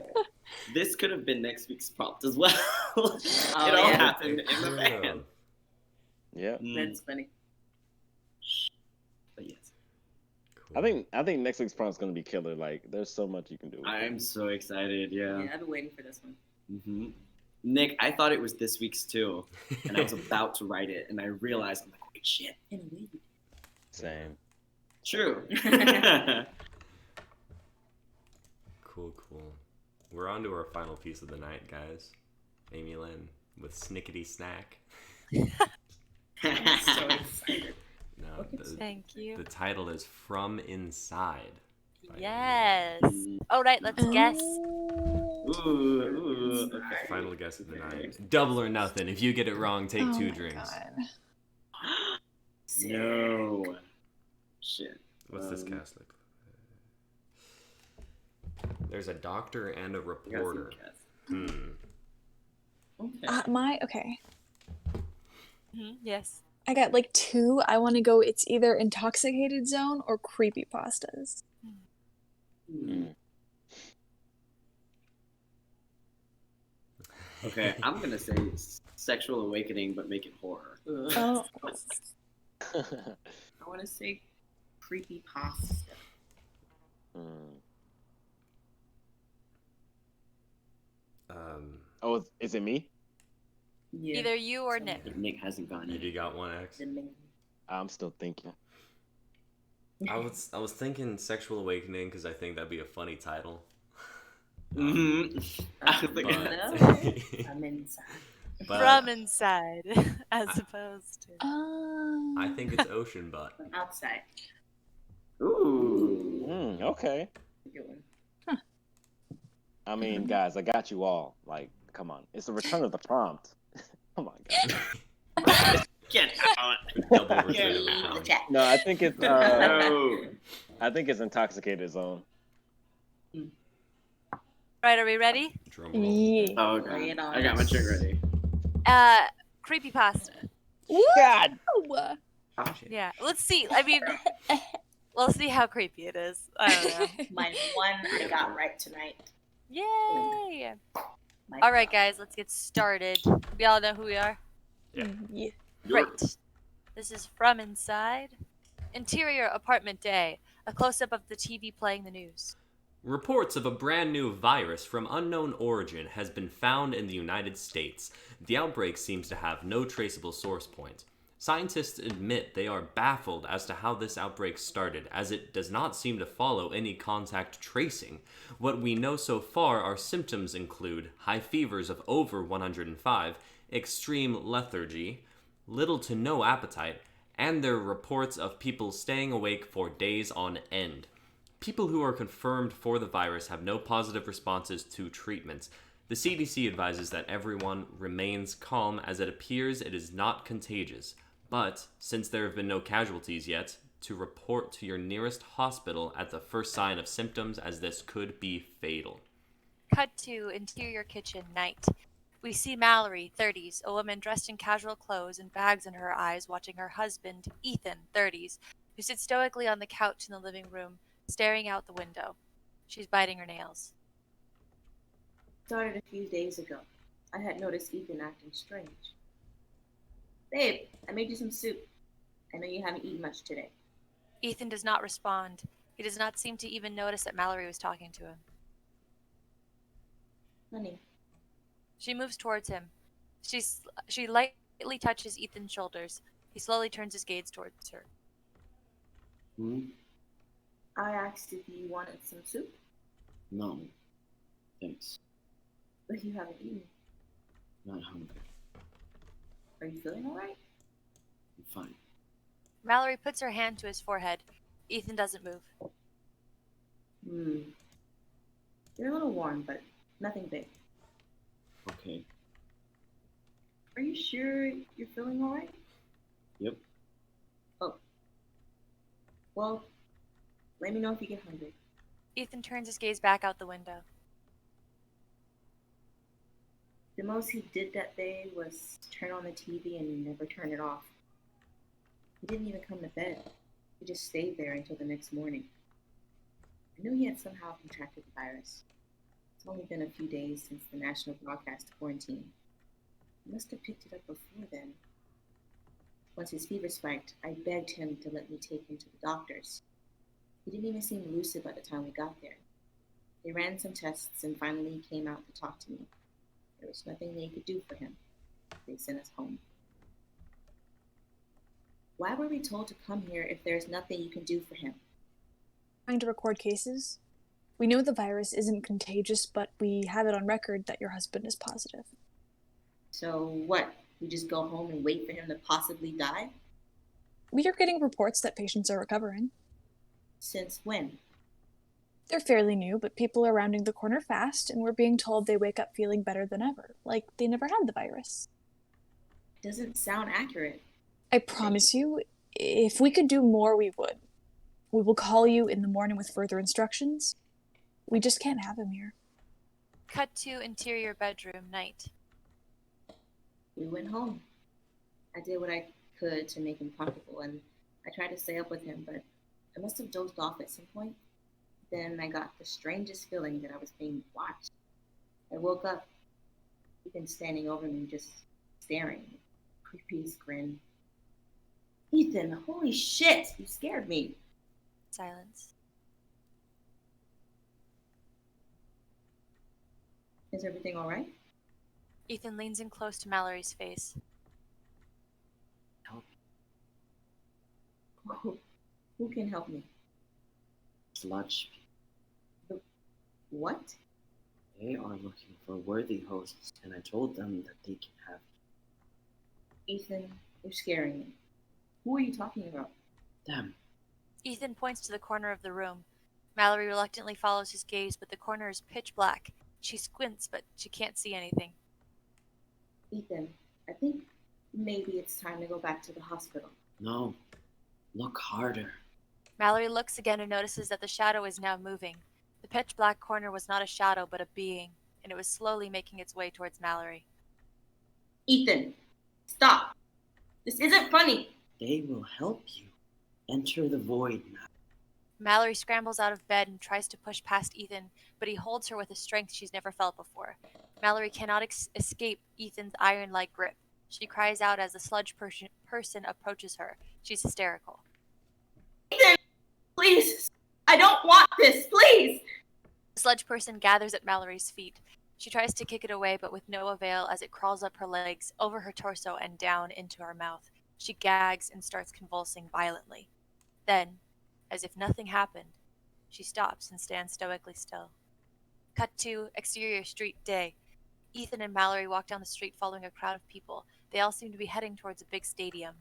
This could have been next week's prompt as well. It all yeah. happened in the Yeah. van. Yeah. That's funny. But yes, Cool. I think next week's prompt is gonna be killer. Like there's so much you can do. I'm so excited. Yeah. Yeah, I've been waiting for this one. hmm Nick, I thought it was this week's too, and I was about to write it, and I realized I'm like, wait, shit. In a way. Same. True. Cool. We're on to our final piece of the night, guys. Amy Lynn with Snickety Snack. I'm so excited. No, Thank you. the title is From Inside. by Yes. All right, let's guess. Ooh. Okay. Final guess of the night. Double or nothing. If you get it wrong, take Oh 2 my drinks. God. No. Shit. What's this cast look? There's a doctor and a I gotta see the reporter. cast. Okay. Okay. Yes. I got like 2. I want to go. It's either Intoxicated Zone or Creepypastas. Okay, I'm gonna say sexual awakening, but make it horror. Oh. I want to say creepy pasta. Oh, is it me? Yeah. Either you or Nick. Nick hasn't gone Have yet. you got one, X? The main. I'm still thinking. I was thinking Sexual Awakening because I think that'd be a funny title. Mm-hmm. I was thinking that. No, I'm inside. But From inside, as I- opposed to. I think it's Ocean Butt. From outside. Ooh. Okay. Good one. I mean, guys, I got you all. Like, come on. It's the return of the prompt. Come on, guys. Get out. Double return Yeah. of the Leave the prompt. chat. No, I think it's No. I think it's Intoxicated Zone. Right, are we ready? Drum roll. Yeah. Oh, Lay God. it on I got my us. drink ready. Creepypasta. God. Woo! Yeah, let's see. I mean, we'll see how creepy it is. I don't know. Mine one I got right tonight. Yay! My All right, God. guys, let's get started. We all know who we are? Yeah. Yeah. Great. This is From Inside. Interior apartment day. A close-up of the TV playing the news. Reports of a brand new virus from unknown origin has been found in the United States. The outbreak seems to have no traceable source point. Scientists admit they are baffled as to how this outbreak started, as it does not seem to follow any contact tracing. What we know so far are symptoms include high fevers of over 105, extreme lethargy, little to no appetite, and there are reports of people staying awake for days on end. People who are confirmed for the virus have no positive responses to treatments. The CDC advises that everyone remains calm as it appears it is not contagious. But, since there have been no casualties yet, to report to your nearest hospital at the first sign of symptoms, as this could be fatal. Cut to interior kitchen night. We see Mallory, 30s, a woman dressed in casual clothes and bags in her eyes, watching her husband, Ethan, 30s, who sits stoically on the couch in the living room, staring out the window. She's biting her nails. Started a few days ago. I had noticed Ethan acting strange. Babe, I made you some soup. I know you haven't eaten much today. Ethan does not respond. He does not seem to even notice that Mallory was talking to him. Honey, She moves towards him. She lightly touches Ethan's shoulders. He slowly turns his gaze towards her. Hmm? I asked if you wanted some soup, No. Thanks. but you haven't eaten. Not hungry. Are you feeling alright? I'm fine. Mallory puts her hand to his forehead. Ethan doesn't move. You're a little warm, but nothing big. Okay. Are you sure you're feeling alright? Yep. Oh. Well, let me know if you get hungry. Ethan turns his gaze back out the window. The most he did that day was turn on the TV and never turn it off. He didn't even come to bed. He just stayed there until the next morning. I knew he had somehow contracted the virus. It's only been a few days since the national broadcast quarantine. He must have picked it up before then. Once his fever spiked, I begged him to let me take him to the doctors. He didn't even seem lucid by the time we got there. They ran some tests and finally came out to talk to me. There was nothing they could do for him. They sent us home. Why were we told to come here if there's nothing you can do for him? Trying to record cases. We know the virus isn't contagious, but we have it on record that your husband is positive. So what? We just go home and wait for him to possibly die? We are getting reports that patients are recovering. Since when? They're fairly new, but people are rounding the corner fast, and we're being told they wake up feeling better than ever, like they never had the virus. Doesn't sound accurate. I promise you, if we could do more, we would. We will call you in the morning with further instructions. We just can't have him here. Cut to interior bedroom night. We went home. I did what I could to make him comfortable, and I tried to stay up with him, but I must have dozed off at some point. Then I got the strangest feeling that I was being watched. I woke up, Ethan standing over me, just staring. Creepiest grin. Ethan, holy shit, you scared me. Silence. Is everything all right? Ethan leans in close to Mallory's face. Help. Who can help me? Sludge. What? They are looking for worthy hosts, and I told them that they can have Ethan, you're scaring me. Who are you talking about? them. Ethan points to the corner of the room. Mallory reluctantly follows his gaze, but the corner is pitch black. She squints, but she can't see anything. Ethan, I think maybe it's time to go back to the hospital. No. Look harder. Mallory looks again and notices that the shadow is now moving. The pitch black corner was not a shadow, but a being, and it was slowly making its way towards Mallory. Ethan, stop. This isn't funny. They will help you. Enter the void now. Mallory scrambles out of bed and tries to push past Ethan, but he holds her with a strength she's never felt before. Mallory cannot escape Ethan's iron-like grip. She cries out as the sludge person approaches her. She's hysterical. Ethan, please. I don't want this, please. The sludge person gathers at Mallory's feet. She tries to kick it away, but with no avail as it crawls up her legs, over her torso, and down into her mouth. She gags and starts convulsing violently. Then, as if nothing happened, she stops and stands stoically still. Cut to exterior street day. Ethan and Mallory walk down the street following a crowd of people. They all seem to be heading towards a big stadium.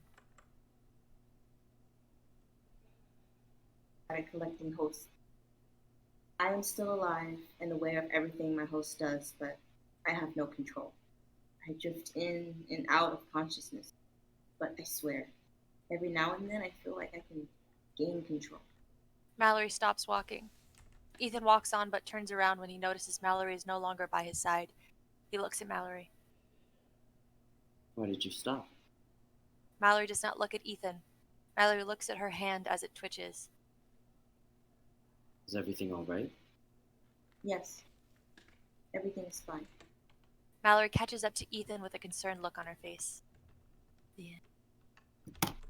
Collecting hosts. I am still alive and aware of everything my host does, but I have no control. I drift in and out of consciousness, but I swear, every now and then I feel like I can gain control. Mallory stops walking. Ethan walks on but turns around when he notices Mallory is no longer by his side. He looks at Mallory. Why did you stop? Mallory does not look at Ethan. Mallory looks at her hand as it twitches. Is everything all right? Yes, everything is fine. Mallory catches up to Ethan with a concerned look on her face. The end.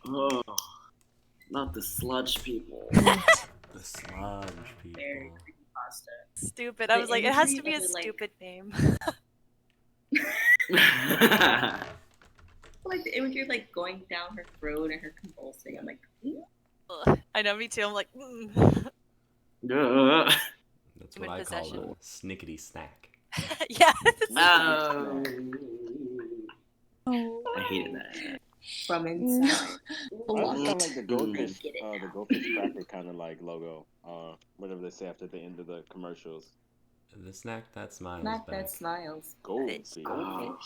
Oh, not the sludge people. The sludge people. Very creepypasta. Stupid. I was like, it has to be a imagery of it, stupid name. Like the imagery of like going down her throat and her convulsing. I'm like, Ugh. I know, me too. I'm like, Ugh. That's what Human I call possession. a snickety snack. yeah. Oh. Oh. I hated that. from inside. I kind of like the goldfish, Get it the now. goldfish cracker kind of like logo. Whatever they say after the end of the commercials. The snack that smiles Snack back. that smiles. Goldfish. Oh.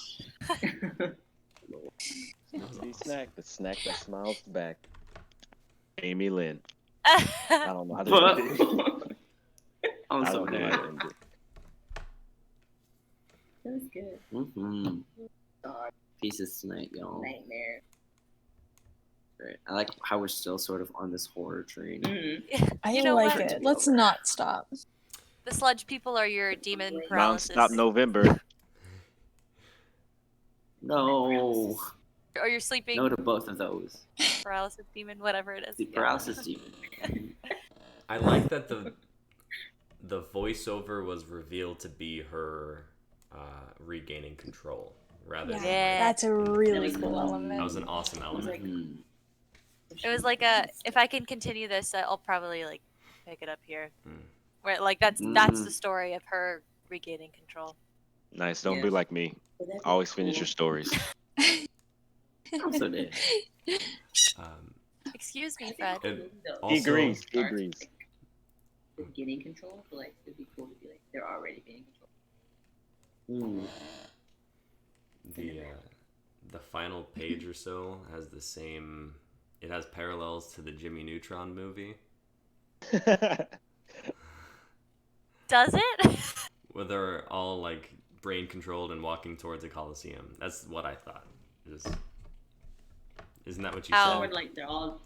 The snack that smiles back. Amy Lynn. I don't know how to What? end it. I'm I so don't know how dead. to end it. That was good. Mm-hmm. God, Pieces tonight, y'all. nightmare. Great. I like how we're still sort of on this horror train. I You know like what? it. Let's not stop. The sludge people are your demon paralysis. Non-stop November. No. Or your sleeping No to both of those. paralysis demon, whatever it is. The Yeah. paralysis demon. I like that the voiceover was revealed to be her regaining control rather than Yeah. That's a really That cool that element. was an awesome element. Mhm. It was like if I can continue this, I'll probably like pick it up here. Mm. Where like that's the story of her regaining control. Nice. Don't Yeah. be like me. Would that be Always finish cool? your stories. I'm so dead. Excuse me, I think Fred. it's cool, though. Also- He agrees. He Starts, agrees. like, with getting control, but like it'd be cool to be like they're already getting control. Mm. The final page or so has the same. It has parallels to the Jimmy Neutron movie, Does it? where they're all like brain controlled and walking towards a coliseum. That's what I thought. Isn't that what you Ow. Or said? like they're all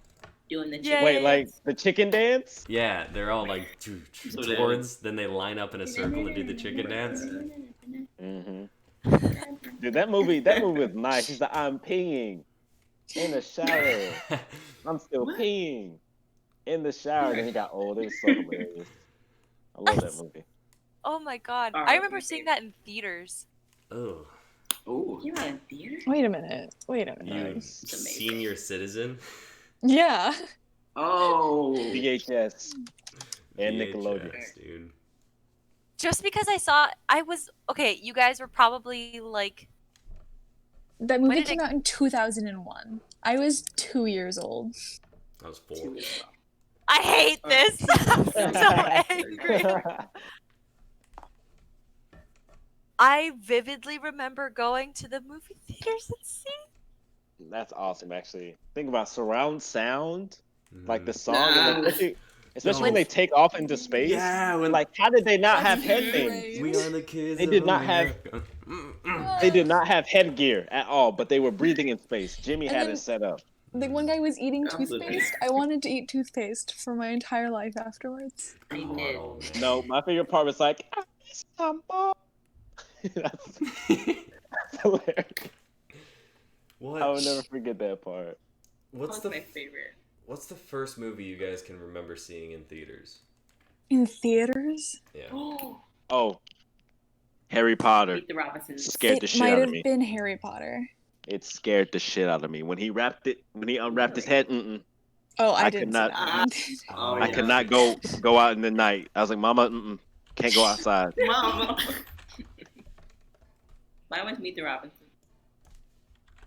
doing the Yeah, Wait, like the chicken dance? Yeah, they're all like So dead. towards. Then they line up in a circle and do the chicken dance. Mm-hmm. Dude, that movie was nice. He's like, I'm peeing in the shower. I'm still peeing in the shower. Then he got old. It was so hilarious. I love that movie. Oh my god. Alright, I remember your seeing favorite. that in theaters. Oh, Oh, Came out in theater? Wait a minute. Wait a You minute. amazing. senior citizen. Yeah. oh, VHS and Nickelodeon. VHS, dude. Just because I was okay. You guys were probably like, That When movie did came it- out in 2001. I was 2 years old. I was 4. two as well. I hate this. I'm so angry. I vividly remember going to the movie theaters and seeing. That's awesome, actually. Think about surround sound, like the Mhm. song, and Nah. especially when they take off into space. Yeah, when Like, how did they not have That's headbands? great. we are the kids. They of did not have- America. They did not have headgear at all, but they were breathing in space. Jimmy And had then- it set up. The one guy was eating Absolutely. toothpaste. I wanted to eat toothpaste for my entire life afterwards. I Oh, did. man. No, my favorite part was like, I miss my mom. That's hilarious. What? I would never forget that part. What's That was the my favorite. What's the first movie you guys can remember seeing in theaters? In theaters? Yeah. Oh, Harry Potter. Meet the Robinsons. Scared the It shit might out of have me. been Harry Potter. It scared the shit out of me when he unwrapped his head. Oh, I I didn't could see not- that one. Oh, I yeah. could not go out in the night. I was like, Mama, can't go outside. Mama. I went to Meet the Robinsons.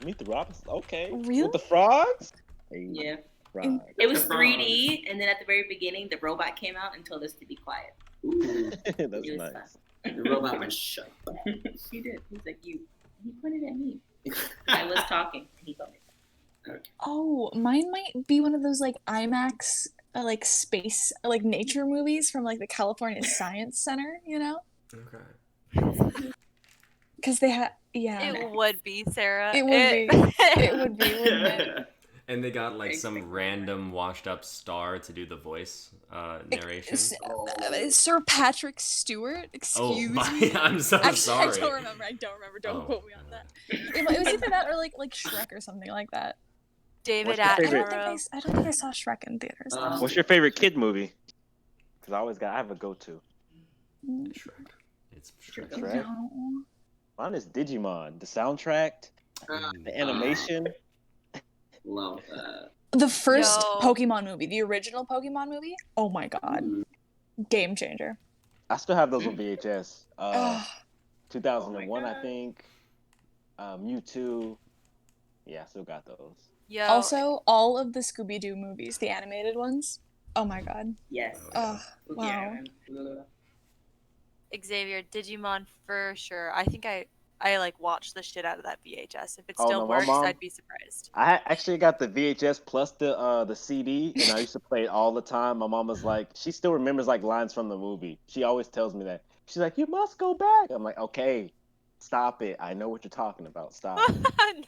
Meet the Robinsons. Okay. Really? With the frogs? Hey, Yeah. frogs. It was The frogs. 3D, and then at the very beginning, the robot came out and told us to be quiet. Ooh, That's It was nice. the robot went shut. He did. He was like, you. He pointed at me. I was talking. He told me. Oh, mine might be one of those like IMAX like space like nature movies from like the California Science Center, you know? Okay. Because they had It would be Sarah. It would be. It would be, wouldn't it? And they got like some random washed up star to do the voice narration. Sir Patrick Stewart, Oh excuse my! me. I'm so Actually, sorry. I don't remember. Don't Oh, quote me on man. that. It was either that or like Shrek or something like that. David What's your favorite? Attenborough. I don't think I saw Shrek in theaters. What's your favorite kid movie? Because I have a go-to. Shrek. It's Shrek. Shrek? No. Mine is Digimon. The soundtrack, the animation. Love that. The first Yo. Pokemon movie, the original Pokemon movie. Oh my god, Ooh. game changer. I still have those on VHS. Ugh. 2001, Oh my I think. Mewtwo. Yeah, I still got those. Yo. Also, all of the Scooby Doo movies, the animated ones. Oh my god. Yes. Ugh. Okay, Wow. Xavier, Digimon for sure. I think I like watched the shit out of that VHS. If it Oh, still no, my works, mom- I'd be surprised. I actually got the VHS plus the CD, and I used to play it all the time. My mom was like, she still remembers like lines from the movie. She always tells me that. She's like, "You must go back." I'm like, "Okay, stop it. I know what you're talking about. Stop."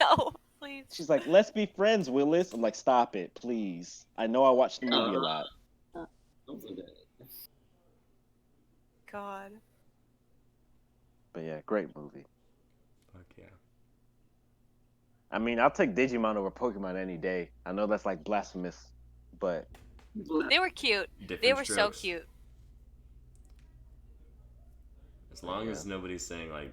No, please. She's like, "Let's be friends, Willis." I'm like, "Stop it, please. I know I watched the movie a lot." Don't do that. God. But yeah, great movie. Fuck yeah. I mean, I'll take Digimon over Pokemon any day. I know that's like blasphemous, but They were cute. Different They were so strokes. cute. As long as nobody's saying like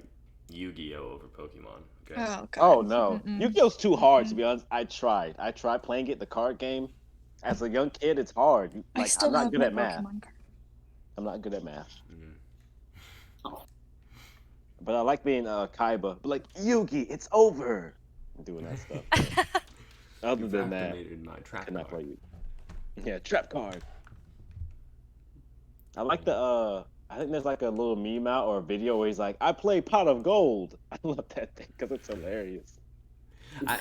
Yu-Gi-Oh over Pokemon. Okay. Oh god. oh no, Mm-mm. Yu-Gi-Oh's too hard to be honest. I tried playing it, the card game. As a young kid, it's hard. I Like, still I'm not have good my at math. Pokemon card. I'm not good at math. Mhm. But I like being Kaiba. But like, Yugi, it's over. I'm doing that stuff. Other You've than that, activated my I trap cannot play card. you. Yeah, trap card. I like the I think there's like a little meme out or a video where he's like, "I play Pot of Gold." I love that thing because it's hilarious. I,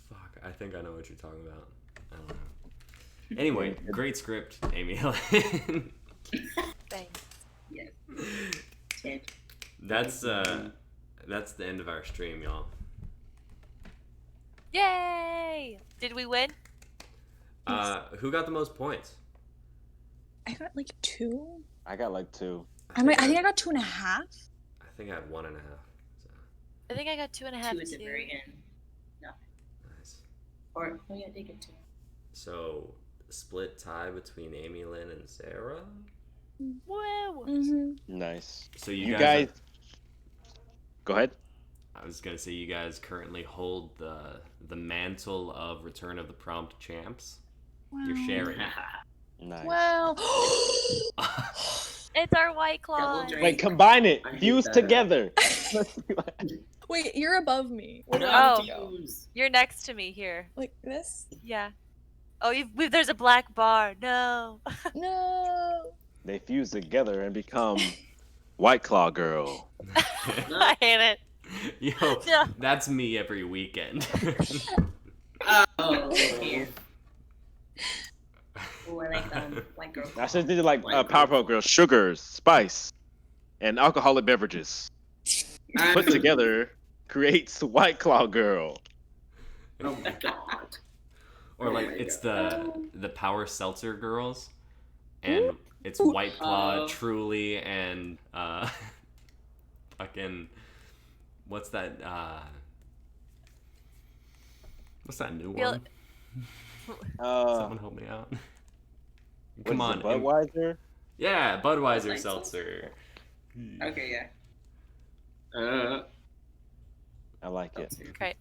fuck, I think I know what you're talking about. I don't know. Anyway, great script, Amy Helen. Thanks. Yes. Ted. That's the end of our stream, y'all. Yay! Did we win? Who got the most points? I got like 2. I got like 2. I think I got 2.5. I think I had 1.5. So, I think I got 2.5 Two at the too. very end. nice. Or, oh yeah, I did get two. So, split tie between Amy Lynn and Sarah. Woo! Mm-hmm. Nice. So You guys Go ahead. I was gonna say you guys currently hold the mantle of Return of the Prompt champs. You're sharing it. Nice. Wow. It's our White Claw. Double drink. Wait, combine it. I hate Fuse that. together. Let's see what- Wait, you're above me. Where do Oh. I need to go? You're next to me here. Like this? Yeah. Oh, there's a black bar. No. No. They fuse together and become White Claw Girl. I hate it. Yo, No. that's me every weekend. Oh, here. Or like girl. I should do like White Powerpuff Girls, sugars, spice, and alcoholic beverages put together creates White Claw Girl. Oh my god. Or like my it's God. the Power Seltzer girls, and it's White Claw, Truly, and fucking what's that new Feel- one? Someone help me out. Come what on, is it, Budweiser. yeah, Budweiser Like seltzer. Okay, yeah. I like it. Okay.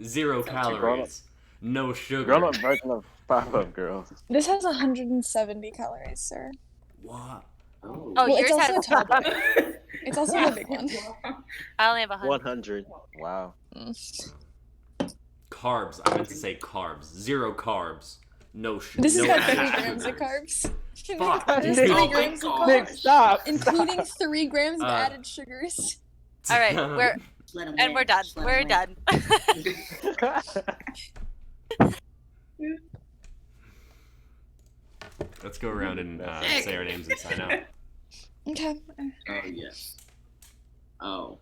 0 Sounds calories, no sugar. Grown-up version of Powerpuff Girls. This has 170 calories, sir. What? Oh. Oh, Well, yours it's also has. a tall boy. It's also a big one. I only have 100. 100. Wow. Carbs. I meant to say carbs. 0 carbs. No sugar. This no has got 3 added grams of sugars. carbs. Fuck. There's Nick. 3 Oh my grams of God. Nick, carbs, stop. including 3 grams of Uh, added sugars. All right, Let 'em and win. we're done. Just let 'em We're win. done. Let's go around and say our names and sign out. Okay. Oh yes. Oh,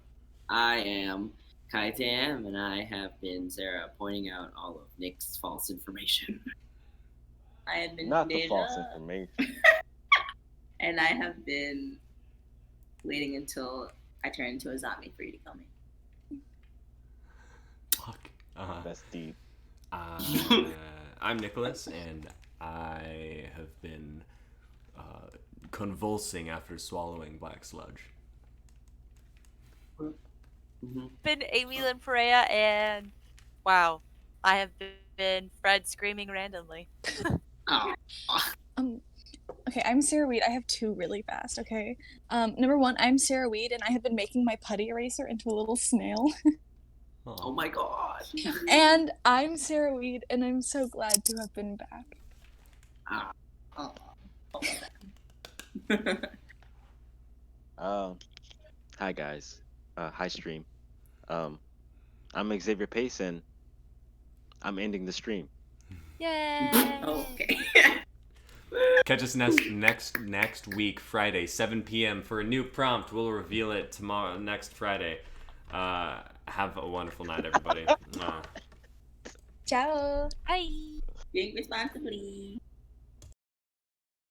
I am Kaitam, and I have been Sarah pointing out all of Nick's false information. I have been Not the Deja, false information. and I have been waiting until I turn into a zombie for you to come in. Fuck. That's deep. I'm Nicholas, and I have been convulsing after swallowing black sludge. Mhm. Been Amy Lynn Perea, and wow, I have been Fred screaming randomly. Oh. Okay, I'm Sarah Weed. I have 2 really fast, okay? Number 1, I'm Sarah Weed, and I have been making my putty eraser into a little snail. Oh my god. And I'm Sarah Weed, and I'm so glad to have been back. Oh. Hi guys. Hi stream. I'm Xavier Pace, and I'm ending the stream. Yay! Okay. Catch us next week, Friday, 7 p.m. for a new prompt. We'll reveal it next Friday. Have a wonderful night, everybody. Ciao! Bye. Drink responsibly.